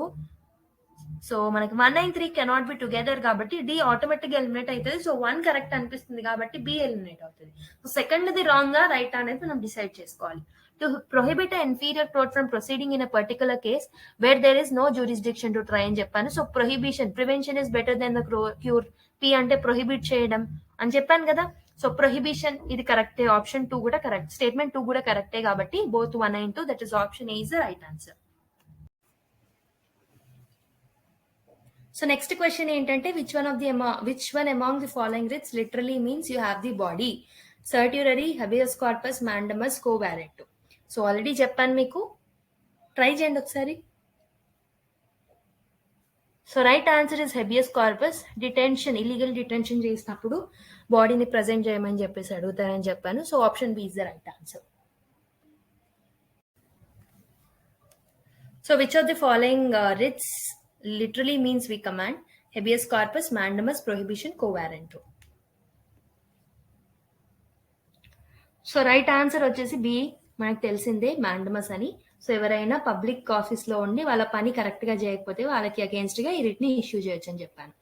సో మనకి 1 and 3 కెనాట్ బి టుగెదర్ కాబట్టి డి ఆటోమేటిక్ గా ఎలిమినేట్ అవుతుంది. సో 1 కరెక్ట్ అనిపిస్తుంది కాబట్టి బి ఎలిమినేట్ అవుతుంది. సో సెకండ్ ది రాంగ్ గా రైట్ అనేది మనం డిసైడ్ చేసుకోవాలి. To prohibit inferior court from proceeding in a particular case where there is no jurisdiction to try అని చెప్పాను. So prohibition, prevention is better then the cure. P అంటే ప్రొహిబిట్ చేయడం అని చెప్పాను కదా. సో ప్రొహిబిషన్ ఇది కరెక్టే. ఆప్షన్ 2 కూడా కరెక్ట్. స్టేట్మెంట్ 2 కూడా కరెక్టే కాబట్టి both 1 and 2, that is option A is the right answer. So next question ఏంటంటే, which one among the following writs literally means you have the body? Certiorari, habeas corpus, mandamus, quo warranto. So already చెప్పాను మీకు, try చేయండి ఒకసారి. So right answer is habeas corpus. Detention, illegal detention చేసినప్పుడు బాడీని present చేయమని చెప్పేసి అడుగుతారని చెప్పాను. So option B is the right answer. So which of the following writs literally means we command? Habeas corpus, mandamus, prohibition, quo warranto. So right answer వచ్చేసి B. మనకు తెలిసిందే mandamus అని. సో ఎవరైనా పబ్లిక్ ఆఫీస్ లో ఉండి వాళ్ళ పని correct గా చేయకపోతే వాళ్ళకి అగేన్స్ట్ గా ఈ రిట్ ని ఇష్యూ చేయొచ్చు అని చెప్పాను.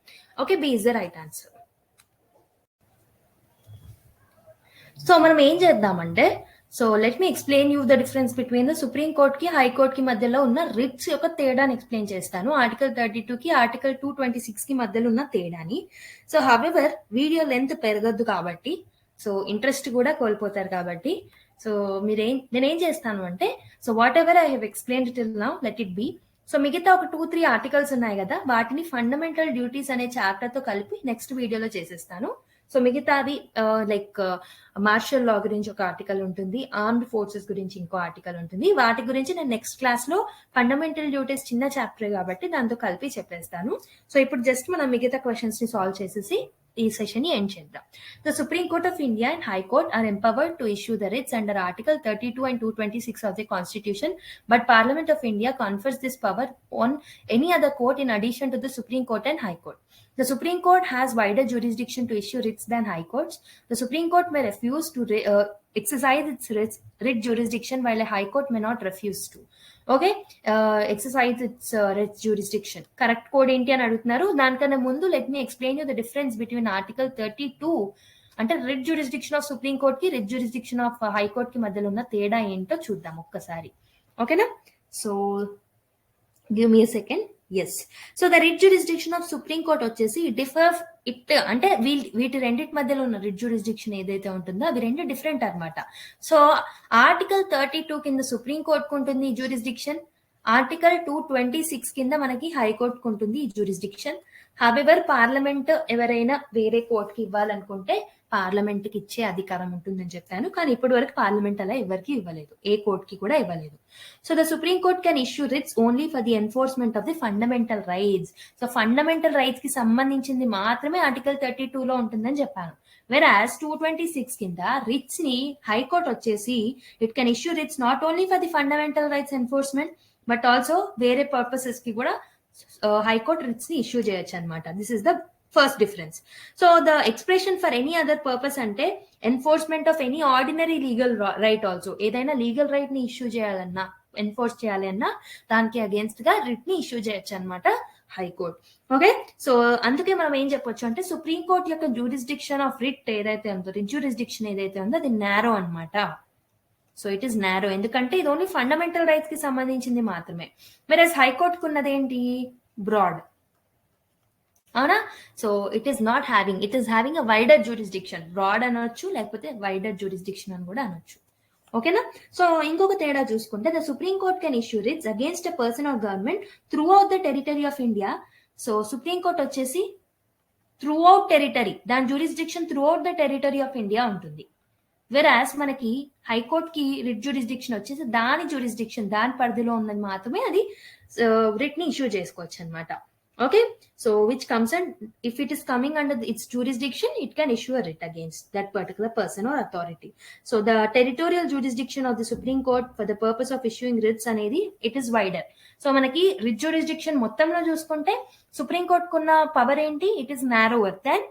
Okay, B is the right answer. So మనం ఏం చేద్దామంటే, so let me explain you the difference between the supreme court కి హై కోర్ట్ కి మధ్యలో ఉన్న రిట్స్ యొక్క తేడాని ఎక్స్ప్లెయిన్ చేస్తాను. ఆర్టికల్ 32 కి ఆర్టికల్ 226 కి మధ్యలో ఉన్న తేడాని. సో హవెవర్ వీడియో లెంత్ పెరగద్దు కాబట్టి, సో ఇంట్రెస్ట్ కూడా కోల్పోతారు కాబట్టి, సో నేనేం చేస్తాను అంటే, so what ever I have explained till now let it be. So మిగతా ఒక 2-3 ఆర్టికల్స్ ఉన్నాయి కదా, వాటిని ఫండమెంటల్ డ్యూటీస్ అనే చాప్టర్ తో కలిపి నెక్స్ట్ వీడియోలో చేసేస్తాను. సో మిగతావి లైక్ మార్షల్ లా గురించి ఒక ఆర్టికల్ ఉంటుంది, ఆర్మ్డ్ ఫోర్సెస్ గురించి ఇంకో ఆర్టికల్ ఉంటుంది. వాటి గురించి నేను నెక్స్ట్ క్లాస్ లో ఫండమెంటల్ డ్యూటీస్ చిన్న చాప్టర్ కాబట్టి దాంతో కలిపి చెప్పేస్తాను. సో ఇప్పుడు జస్ట్ మనం మిగతా క్వశ్చన్స్ ని సాల్వ్ చేసేసి ఈ సెషన్ ని ఎండ్ చేద్దాం. The supreme court of India and high court are empowered to issue the writs under article 32 and 226 of the Constitution, but Parliament of India confers this power on any other court in addition to the Supreme Court and High Court. The Supreme Court has wider jurisdiction to issue writs than High Courts. The Supreme Court may refuse to exercise its writ jurisdiction while a high court may not refuse to. Okay, exercise its writ jurisdiction. Correct code ఏంటి అని అడుగుతున్నారు. దానికన్నా ముందు let me explain you the difference between article 32 అంటే writ jurisdiction of supreme court కి writ jurisdiction of high court కి మధ్యలో ఉన్న తేడా ఏంటో చూద్దాం ఒక్కసారి. ఓకేనా, so give me a second. Yes, so the writ jurisdiction of supreme court వచ్చేసి డిఫర్ ఇట్ అంటే వీటి రెండింటి మధ్యలో ఉన్న రిట్ జ్యూరిస్డిక్షన్ ఏదైతే ఉంటుందో అవి రెండు డిఫరెంట్ అనమాట. సో ఆర్టికల్ 32 కింద సుప్రీం కోర్టుకు ఉంటుంది ఈ జ్యూరిస్డిక్షన్, ఆర్టికల్ 226 కింద మనకి హైకోర్టుకు ఉంటుంది ఈ జ్యూరిస్డిక్షన్. హవెవర్ పార్లమెంట్ ఎవరైనా వేరే కోర్టుకి ఇవ్వాలనుకుంటే పార్లమెంట్ కి ఇచ్చే అధికారం ఉంటుందని చెప్పాను, కానీ ఇప్పటి వరకు పార్లమెంట్ అలా ఎవరికి ఇవ్వలేదు, ఏ కోర్టుకి కూడా ఇవ్వలేదు. So the supreme court can issue writs only for the enforcement of the fundamental rights. So fundamental rights కి సంబంధించింది మాత్రమే ఆర్టికల్ 32 లో ఉంటుందని చెప్పాను. వెరాస్ 226 కింద రిట్స్ ని హైకోర్ట్ వచ్చేసి it can issue writs not only for the fundamental rights enforcement but also వేరే పర్పసెస్ కి కూడా హైకోర్ట్ రిట్స్ ని ఇష్యూ చేయొచ్చు అనమాట. This is the first difference. So the expression for any other purpose అంటే enforcement of any ordinary legal right also. ఏదైనా legal right ని issue చేయాలన్నా, ఎన్ఫోర్స్ చేయాలి అన్నా దానికి అగేన్స్ట్ గా రిట్ ని ఇష్యూ చేయొచ్చు అనమాట హైకోర్ట్. ఓకే, సో అందుకే మనం ఏం చెప్పొచ్చు అంటే సుప్రీం కోర్ట్ యొక్క జ్యూరిస్డిక్షన్ ఆఫ్ రిట్ ఏదైతే ఉందో, రిట్ జ్యూరిస్డిక్షన్ ఏదైతే ఉందో అది నారో అనమాట. సో ఇట్ ఈస్ నారో ఎందుకంటే ఇది ఓన్లీ ఫండమెంటల్ రైట్స్ కి సంబంధించింది మాత్రమే. వెరస్ హైకోర్టుకు ఉన్నది ఏంటి, బ్రాడ్. అవునా, so it is not having, it is having a wider jurisdiction. Broad అనొచ్చు లేకపోతే వైడర్ జ్యూరిస్డిక్షన్ అని కూడా అనొచ్చు. ఓకేనా, సో ఇంకొక తేడా చూసుకుంటే the supreme court can issue writs against a person are government through out the territory of India. So supreme court వచ్చేసి త్రూ అవుట్ టెరిటరీ, దాని jurisdiction through out the territory of India ఉంటుంది. వెరాస్ మనకి high court కి writ jurisdiction వచ్చేసి దాని jurisdiction, దాని పరిధిలో ఉన్నది మాత్రమే అది రిట్ ని ఇష్యూ చేసుకోవచ్చు అనమాట. Okay, so which comes and if it is coming under it's jurisdiction it can issue a writ against that particular person are authority. So the territorial jurisdiction of the supreme court for the purpose of issuing writs అనేది it is wider. So మనకి writ jurisdiction మొత్తంలో చూసుకుంటే supreme court కున్న power ఏంటి, it is నారోవర్ than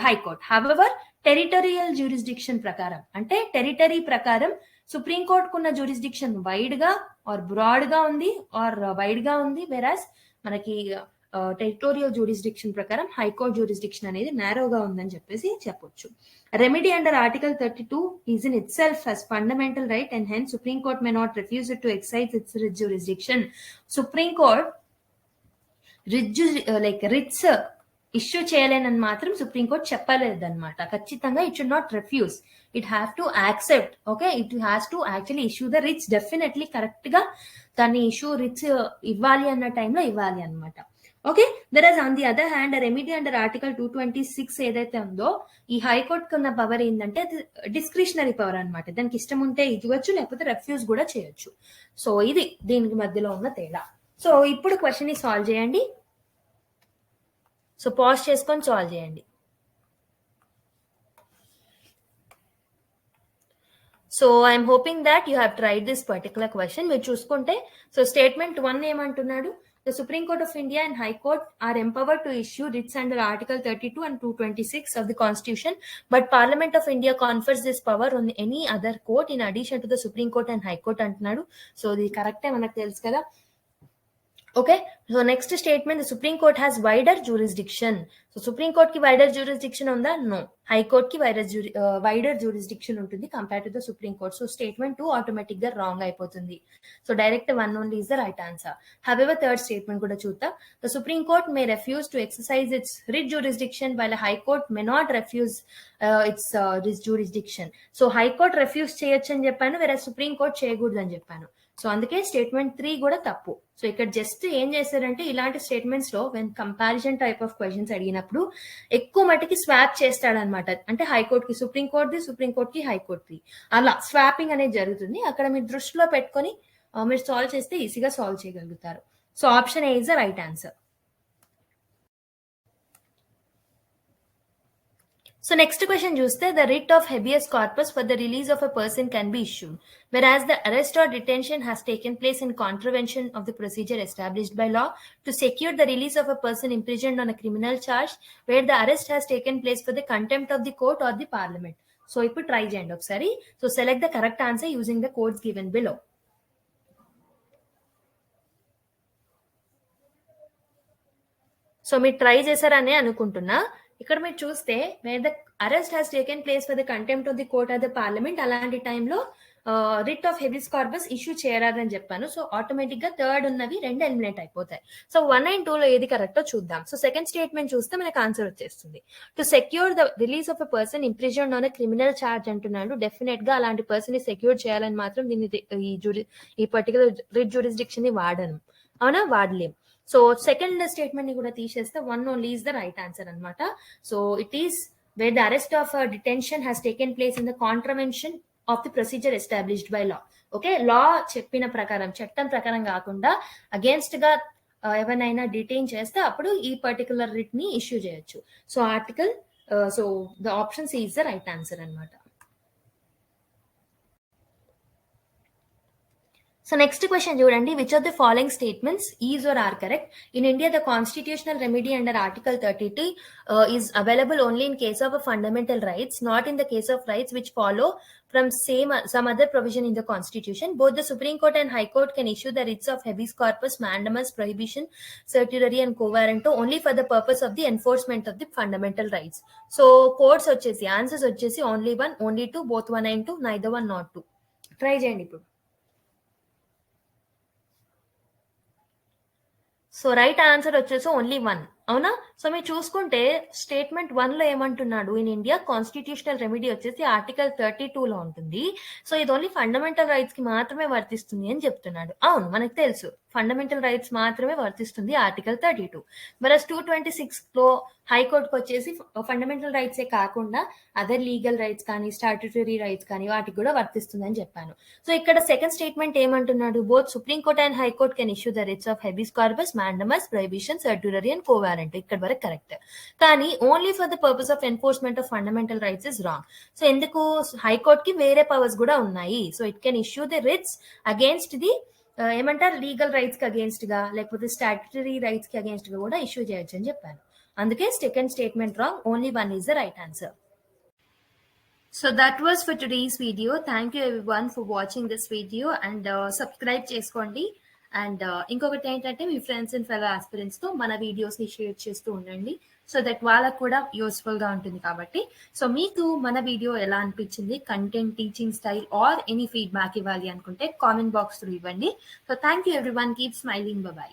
high court. However territorial jurisdiction ప్రకారం అంటే territory ప్రకారం supreme court కున్న జ్యూరిస్డిక్షన్ వైడ్ గా ఆర్ బ్రాడ్ గా ఉంది ఆర్ వైడ్ గా ఉంది. వెరాస్ మనకి టెరిటోరియల్ జ్యూరిస్డిక్షన్ ప్రకారం హైకోర్ట్ జ్యూరిస్డిక్షన్ అనేది నారోగా ఉందని చెప్పేసి చెప్పొచ్చు. Remedy under article 32 is in it self as fundamental right and hence Supreme Court may not refuse it to exercise its jurisdiction. Supreme Court writs issue చేయలేనని మాత్రం సుప్రీంకోర్టు చెప్పలేదన్నమాట. ఖచ్చితంగా it should not refuse, it have to accept. Okay, it has to actually issue the writs. Definitely correct గా దాన్ని issue writs ఇవ్వాలి అన్న టైంలో ఇవ్వాలి అనమాట. Okay, there on the other hand remedy under article 226 ఏదైతే ఉందో ఈ హైకోర్టుకు ఉన్న పవర్ ఏంటంటే డిస్క్రిషనరీ పవర్ అనమాట. దానికి ఇష్టం ఉంటే ఇవ్వచ్చు లేకపోతే రెఫ్యూజ్ కూడా చేయొచ్చు. సో ఇది దీనికి మధ్యలో ఉన్న తేడా. సో ఇప్పుడు క్వశ్చన్ ని సాల్వ్ చేయండి. సో పాజ్ చేసుకొని సాల్వ్ చేయండి. So I'm hoping that you have tried this particular question. మీరు చూసుకుంటే సో స్టేట్మెంట్ 1 ఏమంటున్నాడు, the Supreme Court of India and High Court are empowered to issue writs under Article 32 and 226 of the Constitution, but Parliament of India confers this power on any other court in addition to the Supreme Court and High Court అంటున్నాడు. So ఇది కరెక్టే, మనకు తెలుసు కదా. Okay, so next statement, the supreme court has wider jurisdiction. So supreme court కి wider jurisdiction ఉందా? No. High court కి wider jurisdiction ఉంటుంది compare to the supreme court. So statement 2 automatic గా రాంగ్ అయిపోతుంది. So direct 1 only is the right answer. However third statement కూడా చూద్దాం. The supreme court may refuse to exercise its writ jurisdiction while high court may not refuse its writ jurisdiction. So high court refuse చేయొచ్చు అని చెప్పాను, వేరే supreme court చేయకూడదు అని చెప్పాను. So అందుకే స్టేట్మెంట్ 3 కూడా తప్పు. సో ఇక్కడ జస్ట్ ఏం చేశారంటే ఇలాంటి స్టేట్మెంట్స్ లో when comparison type of questions అడిగినప్పుడు ఎక్కువ మటుకి స్వాప్ చేస్తాడనమాట. అంటే హైకోర్ట్ కి సుప్రీం కోర్ట్ది, సుప్రీం కోర్ట్ కి హైకోర్ట్ది, అలా స్వాపింగ్ అనేది జరుగుతుంది. అక్కడ మీరు దృష్టిలో పెట్టుకొని మీరు సాల్వ్ చేస్తే ఈజీగా సాల్వ్ చేయగలుగుతారు. So option A is the right answer. So next question చూస్తే the writ of habeas corpus for the release of a person can be issued whereas the arrest or detention has taken place in contravention of the procedure established by law to secure the release of a person imprisoned on a criminal charge where the arrest has taken place for the contempt of the court or the parliament. So ఇప్పుడు try చేయండి ఒకసారి. So select the correct answer using the codes given below. So మీరు try చేశారనే అనుకుంటున్నా. ఇక్కడ మీరు చూస్తే wear the arrest has taken place for the contempt of the court of the parliament, అలాంటి టైంలో writ of habeas corpus issue చేయరాదని చెప్పాను. సో ఆటోమేటిక్ గా థర్డ్ ఉన్నవి రెండు ఎలిమినేట్ అయిపోతాయి. సో 1 and 2 లో ఏది కరెక్టో చూద్దాం. సో సెకండ్ స్టేట్మెంట్ చూస్తే మనకు ఆన్సర్ వచ్చేస్తుంది. To secure the release of a person imprisoned on a criminal charge అంటున్నాడు. డెఫినెట్ గా అలాంటి పర్సన్ ని సెక్యూర్ చేయాలని మాత్రం దీన్ని ఈ పర్టికులర్ రిట్ జ్యూరిస్డిక్షన్ ని వాడను, అవునా, వాడలేం. సో సెకండ్ స్టేట్మెంట్ ని కూడా తీసేస్తే 1 only is the right answer అనమాట. So it is where the arrest of detention has taken place in the contravention of the procedure established by law. Okay, law చెప్పిన ప్రకారం, చట్టం ప్రకారం కాకుండా అగేన్స్ట్ గా ఎవరినైనా డిటైన్ చేస్తే అప్పుడు ఈ పర్టికులర్ రిట్ ని ఇష్యూ చేయొచ్చు. So article, so the option C is the right answer అనమాట. So next question చూడండి, which of the following statements is or are correct? In India, the constitutional remedy under Article 32 is available only in case of a fundamental rights, not in the case of rights which follow from some other provision in the Constitution. Both the Supreme Court and High Court can issue the writs of habeas corpus, mandamus, prohibition, certiorari and quo warranto only for the purpose of the enforcement of the fundamental rights. So courts వచ్చేసి, answers వచ్చేసి only 1, only 2, both 1 and 2, neither 1 not 2. Try చేయండి ఇప్పుడు. So right answer వచ్చేసి only 1, అవునా. So మీరు చూసుకుంటే statement 1 లో ఏమంటున్నాడు, ఇన్ ఇండియా కాన్స్టిట్యూషనల్ రెమెడీ వచ్చేసి ఆర్టికల్ 32 లో ఉంటుంది. సో ఇది ఓన్లీ ఫండమెంటల్ రైట్స్ కి మాత్రమే వర్తిస్తుంది అని చెప్తున్నాడు. అవును, మనకు తెలుసు ఫండమెంటల్ రైట్స్ మాత్రమే వర్తిస్తుంది ఆర్టికల్ 32. మరి 226 లో హైకోర్టుకు వచ్చేసి ఫండమెంటల్ రైట్సే కాకుండా అదర్ లీగల్ రైట్స్ కానీ స్టాట్యుటరీ రైట్స్ కానీ వాటికి కూడా వర్తిస్తుంది అని చెప్పాను. సో ఇక్కడ సెకండ్ స్టేట్మెంట్ ఏమంటున్నాడు, both supreme court and high court can issue the writs of habeas corpus, mandamus, prohibition, certiorari and quo warranto. ఇక్కడ వరకు కరెక్ట్. కానీ only for the purpose of enforcement of fundamental rights is wrong. So ఎందుకు, high court కి వేరే powers కూడా ఉన్నాయి. So it can issue the writs against the ఏమంటారు, legal rights కి అగేన్స్ట్ గా లేకపోతే స్టాట్యుటరీ రైట్స్ కి అగేన్స్ట్ గా కూడా ఇష్యూ చేయొచ్చు అని చెప్పాను. అందుకే second statement wrong, only 1 is the right answer. So that was for today's video. Thank you everyone for watching this video and subscribe చేసుకోండి. అండ్ ఇంకొకటి ఏంటంటే మీ ఫ్రెండ్స్ అండ్ ఫెలో ఆస్పిరెంట్స్ తో మన వీడియోస్ ని షేర్ చేస్తూ ఉండండి, సో దట్ వాళ్ళకు కూడా యూస్ఫుల్ గా ఉంటుంది కాబట్టి. సో మీకు మన వీడియో ఎలా అనిపించింది, content, teaching style or any feedback ఇవ్వాలి అనుకుంటే కామెంట్ బాక్స్ లో ఇవ్వండి. So thank you everyone, keep smiling, by by.